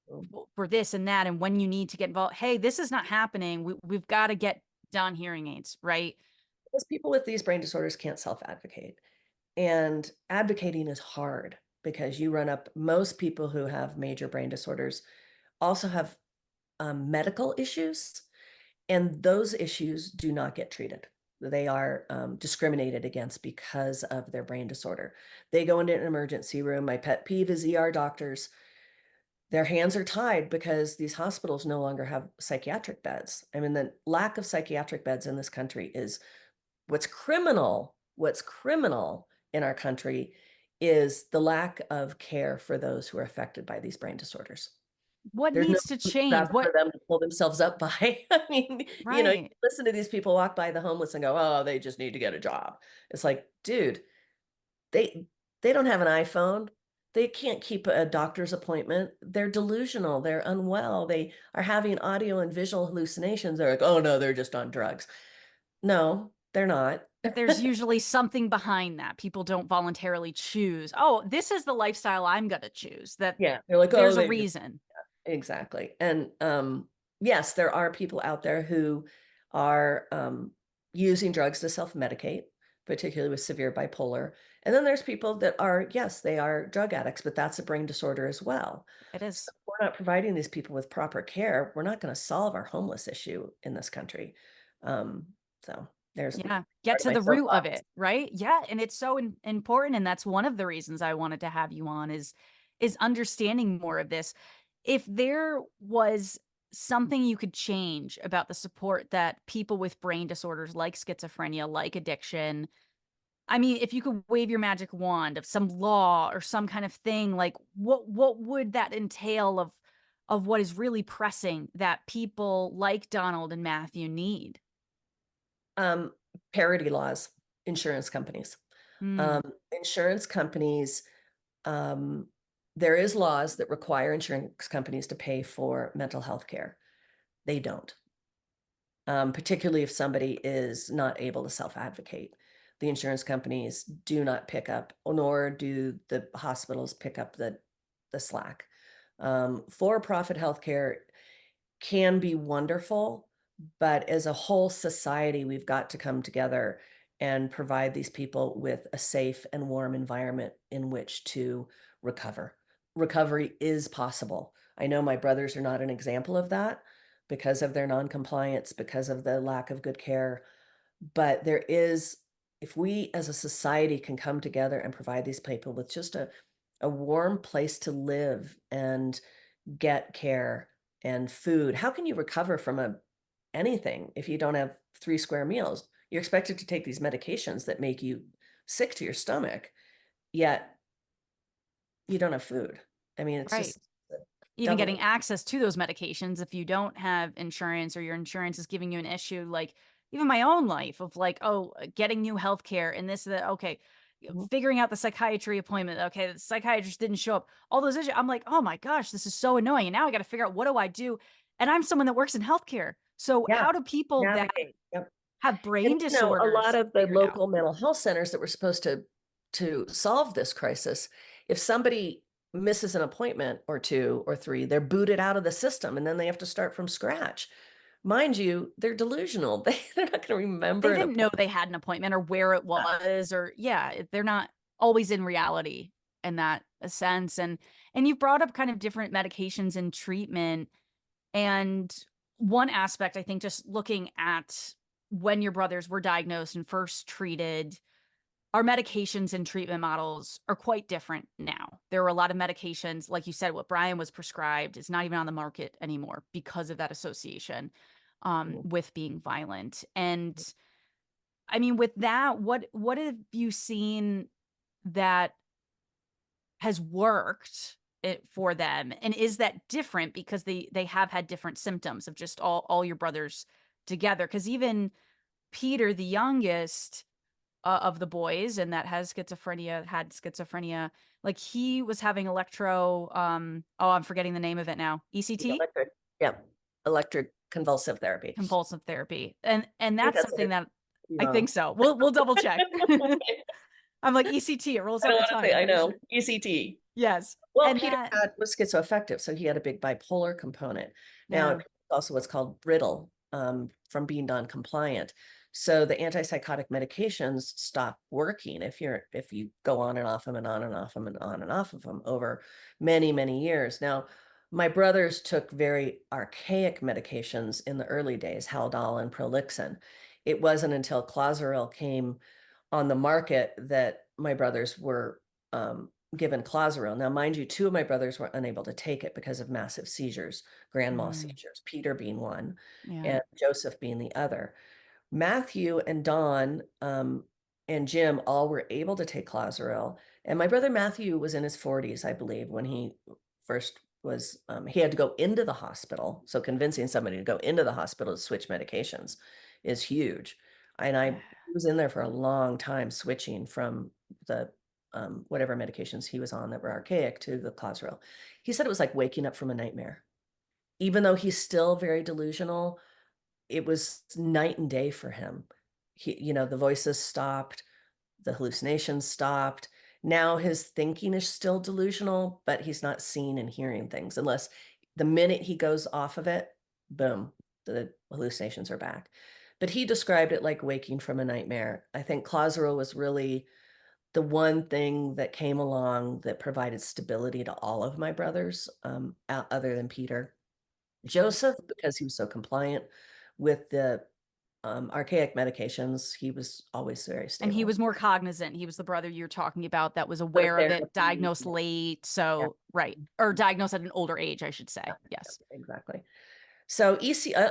Speaker 4: mm,
Speaker 3: for this and that, and when you need to get involved, hey, this is not happening. We've got to get Don hearing aids, right?
Speaker 4: because people with these brain disorders can't self-advocate. And advocating is hard because you run up most people who have major brain disorders also have medical issues. And those issues do not get treated. They are discriminated against because of their brain disorder. They go into an emergency room. My pet peeve is ER doctors. Their hands are tied because these hospitals no longer have psychiatric beds. I mean, the lack of psychiatric beds in this country is what's criminal. What's criminal in our country is the lack of care for those who are affected by these brain disorders.
Speaker 3: What
Speaker 4: There's no
Speaker 3: needs to
Speaker 4: grab
Speaker 3: change?
Speaker 4: for
Speaker 3: What
Speaker 4: them to pull themselves up by. I mean, you
Speaker 3: right?
Speaker 4: listen to these people walk by the homeless and go, "Oh, they just need to get a job." It's like, dude, they they don't have an iPhone. They can't keep a doctor's appointment. They're delusional. They're unwell. They are having audio and visual hallucinations. They're like, "Oh no, they're just on drugs." No, they're not.
Speaker 3: There's usually something behind that. People don't voluntarily choose, "Oh, this is the lifestyle I'm gonna choose." That
Speaker 4: Yeah, they're like, "Oh,
Speaker 3: there's a
Speaker 4: they just."
Speaker 3: reason.
Speaker 4: Exactly. And yes, there are people out there who are using drugs to self-medicate, particularly with severe bipolar. And then there's people that are, yes, they are drug addicts, but that's a brain disorder as well.
Speaker 3: It
Speaker 4: So
Speaker 3: is.
Speaker 4: if we're not providing these people with proper care, we're not going to solve our homeless issue in this country. Um, so there's
Speaker 3: Yeah, get
Speaker 4: part of
Speaker 3: to
Speaker 4: my
Speaker 3: the root of
Speaker 4: soapbox.
Speaker 3: it, right? Yeah, and it's so important, and that's one of the reasons I wanted to have you on is understanding more of this. If there was something you could change about the support that people with brain disorders like schizophrenia, like addiction, I mean, if you could wave your magic wand of some law or some kind of thing, like what would that entail of what is really pressing that people like Donald and Matthew need?
Speaker 4: Um, Parity laws, insurance companies.
Speaker 3: Mm,
Speaker 4: Um, Insurance companies, um, there is laws that require insurance companies to pay for mental health care. They don't, particularly if somebody is not able to self-advocate. The insurance companies do not pick up, nor do the hospitals pick up the slack. For-profit healthcare can be wonderful, but as a whole society, we've got to come together and provide these people with a safe and warm environment in which to recover. Recovery is possible. I know my brothers are not an example of that because of their noncompliance, because of the lack of good care. But there is, if we as a society can come together and provide these people with just a warm place to live and get care and food, how can you recover from anything if you don't have 3 square meals? You're expected to take these medications that make you sick to your stomach, yet you don't have food. I mean, it's
Speaker 3: Right.
Speaker 4: just a
Speaker 3: Even getting
Speaker 4: double.
Speaker 3: access to those medications, if you don't have insurance or your insurance is giving you an issue, like even my own life of like, oh, getting new healthcare and this, that, okay,
Speaker 4: Mhm.
Speaker 3: figuring out the psychiatry appointment. Okay, the psychiatrist didn't show up. All those issues. I'm like, oh my gosh, this is so annoying. And now I got to figure out what do I do? And I'm someone that works in healthcare. So
Speaker 4: Yeah,
Speaker 3: how do people that
Speaker 4: navigate. Yep.
Speaker 3: have
Speaker 4: And,
Speaker 3: brain
Speaker 4: a lot
Speaker 3: disorders
Speaker 4: of the
Speaker 3: figure it out?
Speaker 4: local mental health centers that were supposed to solve this crisis, if somebody misses an appointment or 2 or 3, they're booted out of the system, and then they have to start from scratch. Mind you, they're delusional. They're not gonna
Speaker 3: They
Speaker 4: remember an
Speaker 3: didn't know
Speaker 4: appointment.
Speaker 3: they had an appointment or where it was or yeah, they're not always in reality in that a sense, and you've brought up kind of different medications and treatment, and one aspect, I think, just looking at when your brothers were diagnosed and first treated, our medications and treatment models are quite different now. There are a lot of medications, like you said, what Brian was prescribed is not even on the market anymore because of that association,
Speaker 4: Mhm.
Speaker 3: with being violent, and I mean, with that, what have you seen that has worked for them? And is that different because they have had different symptoms of just all your brothers together? Because even Peter, the youngest of the boys, and that has schizophrenia, had schizophrenia, like he was having electro. Oh, I'm forgetting the name of it now.
Speaker 4: The
Speaker 3: ECT,
Speaker 4: electric, yeah, electric convulsive therapy.
Speaker 3: compulsive therapy, and
Speaker 4: I think
Speaker 3: that's
Speaker 4: that's
Speaker 3: something
Speaker 4: it.
Speaker 3: that I think
Speaker 4: Wrong.
Speaker 3: so. We'll double check. I'm like ECT. It rolls
Speaker 4: I
Speaker 3: off
Speaker 4: don't
Speaker 3: the
Speaker 4: wanna
Speaker 3: tongue.
Speaker 4: say
Speaker 3: I'm
Speaker 4: I
Speaker 3: pretty
Speaker 4: know,
Speaker 3: sure.
Speaker 4: ECT.
Speaker 3: Yes,
Speaker 4: Well,
Speaker 3: and
Speaker 4: Peter
Speaker 3: that
Speaker 4: was schizoaffective, so he had a big bipolar component. Now,
Speaker 3: yeah,
Speaker 4: it's also what's called brittle, from being non-compliant. So the antipsychotic medications stop working if you go on and off them and on and off them and on and off of them over many, many years. Now, my brothers took very archaic medications in the early days, Haldol and Prolixin. It wasn't until Clozaril came on the market that my brothers were given Clozaril. Now, mind you, 2 of my brothers were unable to take it because of massive seizures, grand mal
Speaker 3: mm,
Speaker 4: seizures, Peter being one
Speaker 3: yeah,
Speaker 4: and Joseph being the other. Matthew and Don and Jim all were able to take Clozaril. And my brother Matthew was in his 40s, I believe, when he first was, he had to go into the hospital. So convincing somebody to go into the hospital to switch medications is huge. And I was in there for a long time switching from the whatever medications he was on that were archaic to the Clozaril. He said it was like waking up from a nightmare. Even though he's still very delusional, it was night and day for him. The voices stopped, the hallucinations stopped. Now his thinking is still delusional, but he's not seeing and hearing things unless the minute he goes off of it, boom, the hallucinations are back. But he described it like waking from a nightmare. I think Clozaril was really the one thing that came along that provided stability to all of my brothers, other than Peter. Joseph, because he was so compliant with the archaic medications, he was always very
Speaker 3: and he
Speaker 4: stable.
Speaker 3: was more cognizant. He was the brother you're talking about that was
Speaker 4: Go to
Speaker 3: aware of it,
Speaker 4: therapy.
Speaker 3: diagnosed late,
Speaker 4: Yeah,
Speaker 3: so right, or diagnosed at an older age, I should
Speaker 4: yeah,
Speaker 3: say. Yes.
Speaker 4: yeah, exactly. So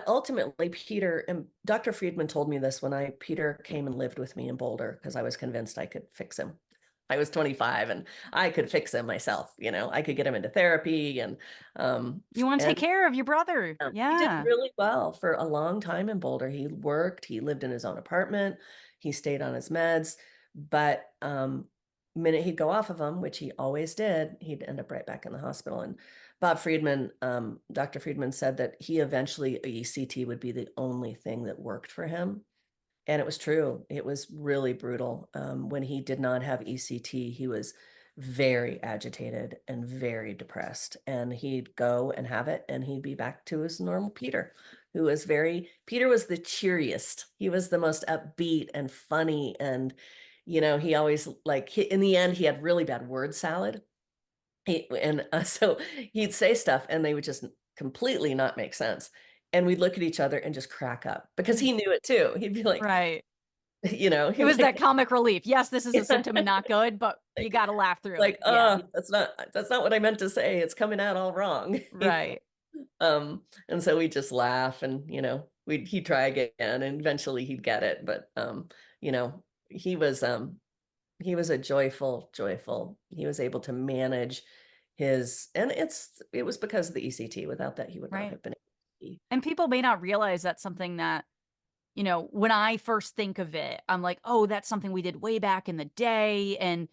Speaker 4: ultimately, Peter and Dr. Friedman told me this when Peter came and lived with me in Boulder because I was convinced I could fix him. I was 25 and I could fix him myself. I could get him into therapy
Speaker 3: You wanna
Speaker 4: and
Speaker 3: take care of your brother.
Speaker 4: he did
Speaker 3: Yeah.
Speaker 4: really well for a long time in Boulder. He worked, he lived in his own apartment, he stayed on his meds, but minute he'd go off of them, which he always did, he'd end up right back in the hospital. And Bob Friedman, Dr. Friedman said that he eventually ECT would be the only thing that worked for him. And it was true. It was really brutal. When he did not have ECT, he was very agitated and very depressed. And he'd go and have it, and he'd be back to his normal Peter, Peter was the cheeriest. He was the most upbeat and funny. And, he always in the end, he had really bad word salad. So he'd say stuff and they would just completely not make sense. And we'd look at each other and just crack up because he knew it too. He'd be like,
Speaker 3: Right.
Speaker 4: you know,
Speaker 3: It was that
Speaker 4: like,
Speaker 3: comic relief. Yes, this is a symptom and not good, but you
Speaker 4: like,
Speaker 3: got to laugh through it. Yeah.
Speaker 4: that's not what I meant to say. It's coming out all wrong.
Speaker 3: Right.
Speaker 4: And so we just laugh and, he'd try again and eventually he'd get it. But, you know, he was, he was a joyful, he was able to manage and it was because of the ECT. Without that, he would not
Speaker 3: Right.
Speaker 4: have been able to be.
Speaker 3: And people may not realize that's something that, when I first think of it, I'm like, oh, that's something we did way back in the day. And,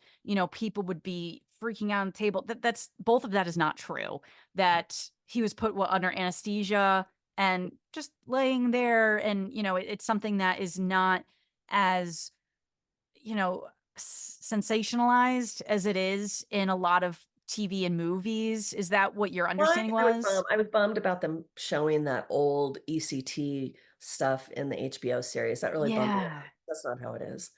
Speaker 3: people would be freaking out on the table. That's both of that is not true. That he was put under anesthesia and just laying there. And, it's something that is not as, sensationalized as it is in a lot of TV and movies. Is that what your
Speaker 4: Well,
Speaker 3: understanding was?
Speaker 4: I was bummed about them showing that old ECT stuff in the HBO series. That really bummed me
Speaker 3: Yeah.
Speaker 4: out. That's not how it is.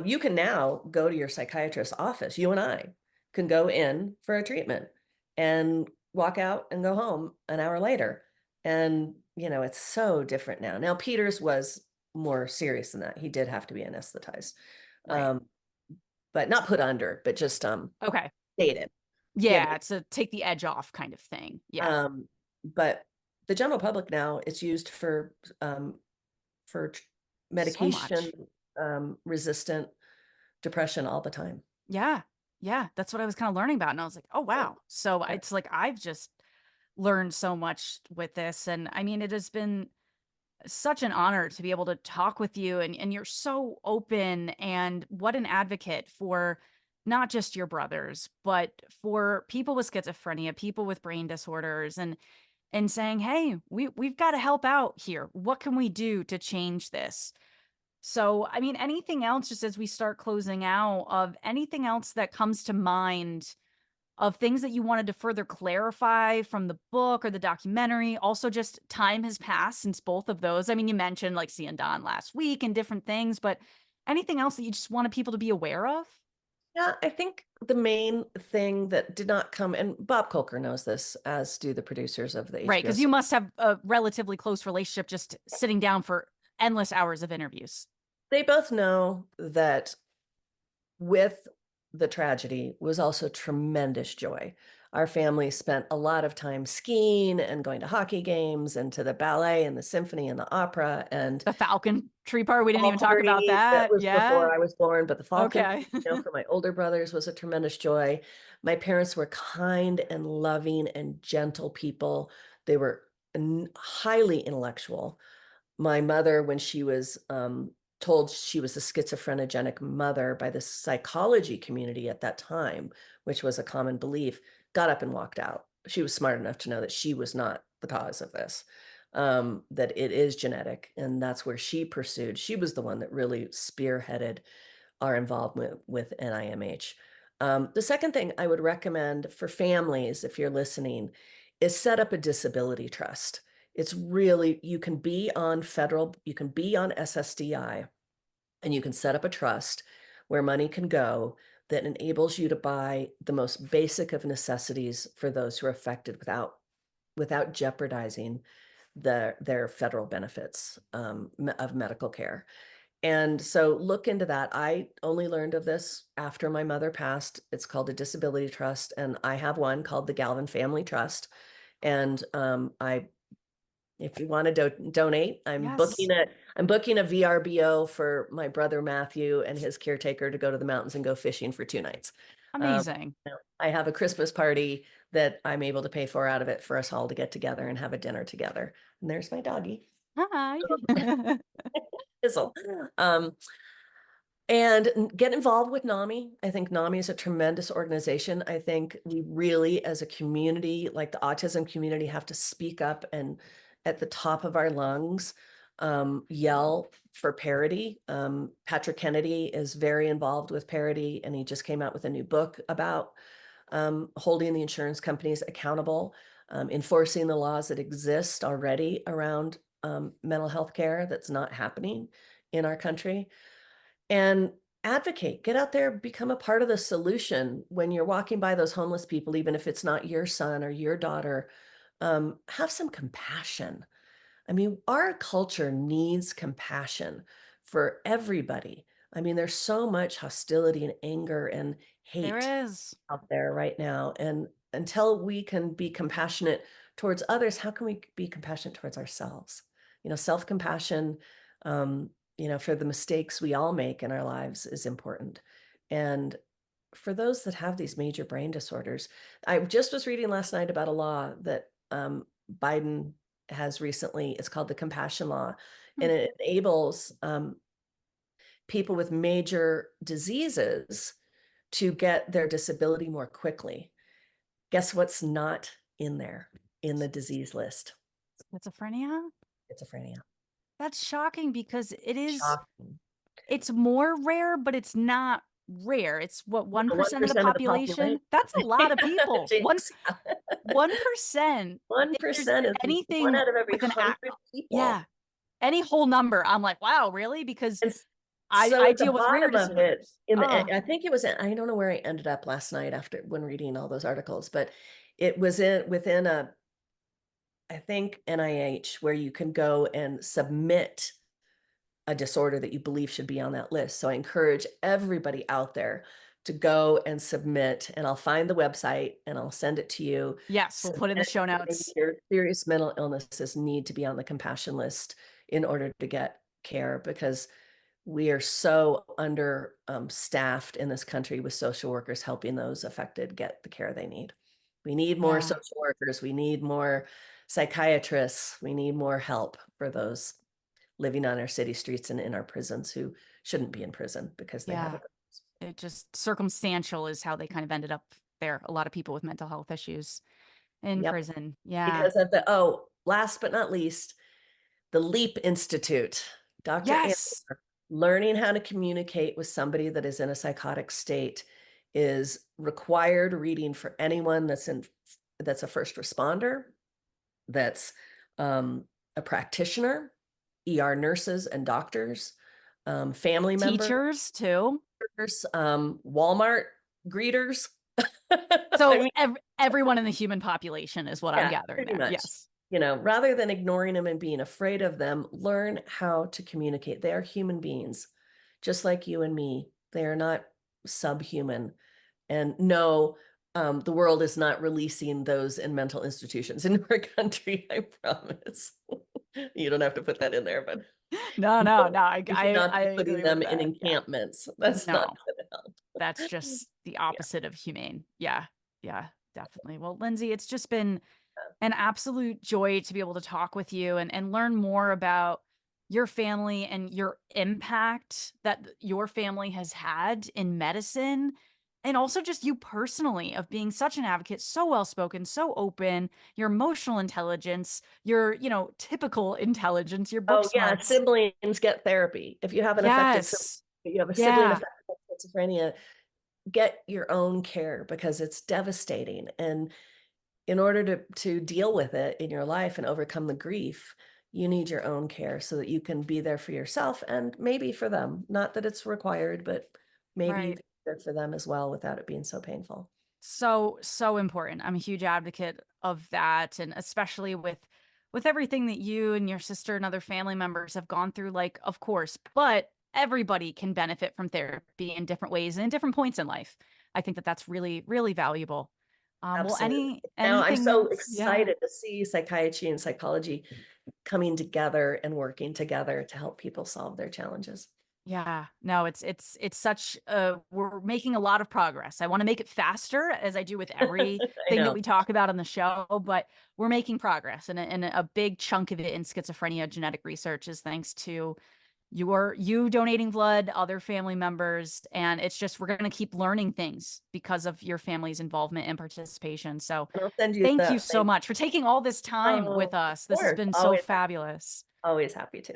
Speaker 4: You can now go to your psychiatrist's office. You and I can go in for a treatment and walk out and go home an hour later. And, it's so different now. Now, Peter's was more serious than that. He did have to be anesthetized,
Speaker 3: Right.
Speaker 4: um, but not put under, but just
Speaker 3: Okay.
Speaker 4: sedated. He had
Speaker 3: Yeah, it's a take the edge off kind of thing. Yeah.
Speaker 4: But the general public now, it's used for
Speaker 3: So
Speaker 4: medication
Speaker 3: much.
Speaker 4: resistant depression all the time.
Speaker 3: Yeah. Yeah, that's what I was kinda learning about, and I was like, "Oh,
Speaker 4: Yeah,
Speaker 3: wow." So,
Speaker 4: yeah.
Speaker 3: it's like I've just learned so much with this, and I mean, it has been such an honor to be able to talk with you, and you're so open, and what an advocate for not just your brothers, but for people with schizophrenia, people with brain disorders, and saying, "Hey, we've gotta help out here. What can we do to change this?" So, I mean, anything else, just as we start closing out, of anything else that comes to mind of things that you wanted to further clarify from the book or the documentary? Also, just time has passed since both of those. I mean, you mentioned like seeing Don last week and different things, but anything else that you just wanted people to be aware of?
Speaker 4: Yeah, I think the main thing that did not come, and Bob Kolker knows this, as do the producers of the
Speaker 3: Right.
Speaker 4: HBO
Speaker 3: Because you
Speaker 4: series.
Speaker 3: must have a relatively close relationship just sitting down for endless hours of interviews.
Speaker 4: They both know that with the tragedy was also tremendous joy. Our family spent a lot of time skiing and going to hockey games and to the ballet and the symphony and the opera and
Speaker 3: The Falcon tree part, we didn't
Speaker 4: fall
Speaker 3: even talk about
Speaker 4: party that
Speaker 3: that.
Speaker 4: was
Speaker 3: Yeah.
Speaker 4: before I was born, but the Falcon,
Speaker 3: Okay.
Speaker 4: for my older brothers was a tremendous joy. My parents were kind and loving and gentle people. They were highly intellectual. My mother, when she was told she was a schizophrenic mother by the psychology community at that time, which was a common belief, got up and walked out. She was smart enough to know that she was not the cause of this, that it is genetic. And that's where she pursued. She was the one that really spearheaded our involvement with NIMH. The second thing I would recommend for families, if you're listening, is set up a disability trust. It's really, you can be on SSDI, and you can set up a trust where money can go that enables you to buy the most basic of necessities for those who are affected without jeopardizing their federal benefits of medical care. And so look into that. I only learned of this after my mother passed. It's called a disability trust, and I have one called the Galvin Family Trust. And I if you want to donate,
Speaker 3: Yes.
Speaker 4: I'm booking a VRBO for my brother Matthew and his caretaker to go to the mountains and go fishing for 2 nights. Um,
Speaker 3: Amazing.
Speaker 4: I have a Christmas party that I'm able to pay for out of it for us all to get together and have a dinner together. And there's my doggy,
Speaker 3: Hi.
Speaker 4: Fizzle. Um, and get involved with NAMI. I think NAMI is a tremendous organization. I think we really, as a community, like the autism community, have to speak up and at the top of our lungs, yell for parity. Patrick Kennedy is very involved with parity, and he just came out with a new book about holding the insurance companies accountable, enforcing the laws that exist already around mental health care that's not happening in our country. And advocate, get out there, become a part of the solution when you're walking by those homeless people, even if it's not your son or your daughter. Have some compassion. I mean, our culture needs compassion for everybody. I mean, there's so much hostility and anger and
Speaker 3: There
Speaker 4: hate
Speaker 3: is.
Speaker 4: out there right now. And until we can be compassionate towards others, how can we be compassionate towards ourselves? Self-compassion, for the mistakes we all make in our lives is important. And for those that have these major brain disorders, I just was reading last night about a law that Biden has recently. It's called the Compassion Law,
Speaker 3: Hmm.
Speaker 4: and it enables people with major diseases to get their disability more quickly. Guess what's not in there in the disease list?
Speaker 3: Schizophrenia?
Speaker 4: Schizophrenia.
Speaker 3: That's shocking because
Speaker 4: Shocking.
Speaker 3: it's more rare, but it's not rare. It's what, 1% of the
Speaker 4: 1% of the population.
Speaker 3: population? That's a lot of people.
Speaker 4: Jinx.
Speaker 3: 1%. If there's
Speaker 4: 1% is one
Speaker 3: anything
Speaker 4: out of every
Speaker 3: with an a
Speaker 4: 100 people.
Speaker 3: yeah, any whole number, I'm like, "Wow, really?" Because
Speaker 4: And
Speaker 3: I
Speaker 4: so
Speaker 3: I
Speaker 4: at the
Speaker 3: deal with rare
Speaker 4: bottom of it,
Speaker 3: disorders.
Speaker 4: I think it was I don't know where I ended up last night after when reading all those articles, but it was within I think NIH, where you can go and submit a disorder that you believe should be on that list. So I encourage everybody out there to go and submit, and I'll find the website and I'll send it to you.
Speaker 3: Yes, we'll put in the
Speaker 4: Submit
Speaker 3: show
Speaker 4: how many of
Speaker 3: notes.
Speaker 4: your serious mental illnesses need to be on the compassion list in order to get care, because we are so under staffed in this country with social workers helping those affected get the care they need. We need more
Speaker 3: Yeah,
Speaker 4: social workers. We need more psychiatrists. We need more help for those living on our city streets and in our prisons who shouldn't be in prison because they have
Speaker 3: yeah.
Speaker 4: it.
Speaker 3: It just circumstantial is how they kind of ended up there. A lot of people with mental health issues in
Speaker 4: Yep.
Speaker 3: prison. Yeah.
Speaker 4: Because of last but not least, the LEAP Institute, Dr. Andrew,
Speaker 3: Yes.
Speaker 4: learning how to communicate with somebody that is in a psychotic state is required reading for anyone that's a first responder, that's a practitioner, ER nurses and doctors, family members,
Speaker 3: Teachers too.
Speaker 4: Walmart greeters. I
Speaker 3: So
Speaker 4: mean,
Speaker 3: everyone in the human population is what I'm
Speaker 4: yeah,
Speaker 3: gathering
Speaker 4: pretty
Speaker 3: there.
Speaker 4: much.
Speaker 3: Yes.
Speaker 4: Rather than ignoring them and being afraid of them, learn how to communicate. They are human beings, just like you and me. They are not subhuman. And no, the world is not releasing those in mental institutions in our country, I promise. You don't have to put that in there, but
Speaker 3: No, no,
Speaker 4: no,
Speaker 3: no. I
Speaker 4: we should
Speaker 3: I,
Speaker 4: not
Speaker 3: I
Speaker 4: be putting
Speaker 3: agree
Speaker 4: them
Speaker 3: with
Speaker 4: in
Speaker 3: that. Yeah.
Speaker 4: encampments. That's not
Speaker 3: No,
Speaker 4: going to help.
Speaker 3: that's just the
Speaker 4: Yeah.
Speaker 3: opposite of humane. Yeah. Yeah, definitely. Well, Lindsay, it's just been an absolute joy to be able to talk with you and learn more about your family and your impact that your family has had in medicine, and also just you personally of being such an advocate, so well spoken, so open, your emotional intelligence, your, typical intelligence, your book
Speaker 4: Oh, yeah,
Speaker 3: smarts.
Speaker 4: siblings get therapy. If you have an affected sibling,
Speaker 3: Yes.
Speaker 4: if you have a sibling
Speaker 3: Yeah.
Speaker 4: affected with schizophrenia, get your own care because it's devastating. And in order to deal with it in your life and overcome the grief, you need your own care so that you can be there for yourself and maybe for them. Not that it's required, but maybe you
Speaker 3: Right.
Speaker 4: can be there for them as well without it being so painful.
Speaker 3: So, so important. I'm a huge advocate of that, and especially with everything that you and your sister and other family members have gone through, like, of course, but everybody can benefit from therapy in different ways and in different points in life. I think that that's really, really valuable. Well,
Speaker 4: Absolutely. Now I'm
Speaker 3: anything
Speaker 4: so
Speaker 3: else? Yeah.
Speaker 4: excited to see psychiatry and psychology coming together and working together to help people solve their challenges.
Speaker 3: Yeah, no, it's such we're making a lot of progress. I want to make it faster as I do with
Speaker 4: I
Speaker 3: everything that
Speaker 4: know.
Speaker 3: we talk about on the show, but we're making progress, and a big chunk of it in schizophrenia genetic research is thanks to you donating blood, other family members, and it's just we're going to keep learning things because of your family's involvement and participation. So,
Speaker 4: And I'll send you
Speaker 3: thank you
Speaker 4: the
Speaker 3: so
Speaker 4: link.
Speaker 3: much for taking all this time
Speaker 4: Oh,
Speaker 3: with
Speaker 4: of
Speaker 3: us. This has
Speaker 4: course.
Speaker 3: been so fabulous.
Speaker 4: Always happy to.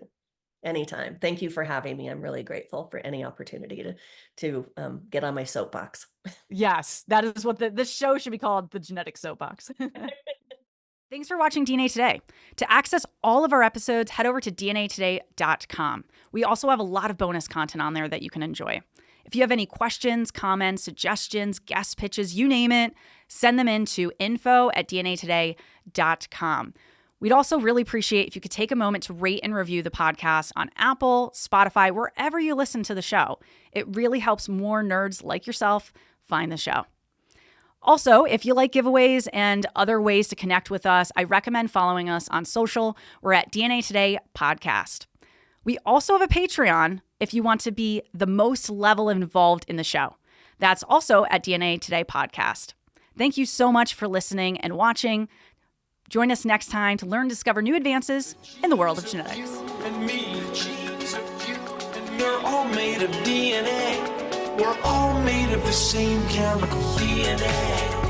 Speaker 4: Anytime. Thank you for having me. I'm really grateful for any opportunity to get on my soapbox.
Speaker 3: Yes, that is what this show should be called, the Genetic Soapbox. Thanks for watching DNA Today. To access all of our episodes, head over to dnatoday.com. We also have a lot of bonus content on there that you can enjoy. If you have any questions, comments, suggestions, guest pitches, you name it, send them in to info@dnatoday.com. We'd also really appreciate if you could take a moment to rate and review the podcast on Apple, Spotify, wherever you listen to the show. It really helps more nerds like yourself find the show. Also, if you like giveaways and other ways to connect with us, I recommend following us on social. We're at DNA Today Podcast. We also have a Patreon if you want to be the most level involved in the show. That's also at DNA Today Podcast. Thank you so much for listening and watching. Join us next time to learn and discover new advances in the world of genetics.
Speaker 2: You and me, the genes of you, and they're all made of DNA. We're all made of the same chemical DNA.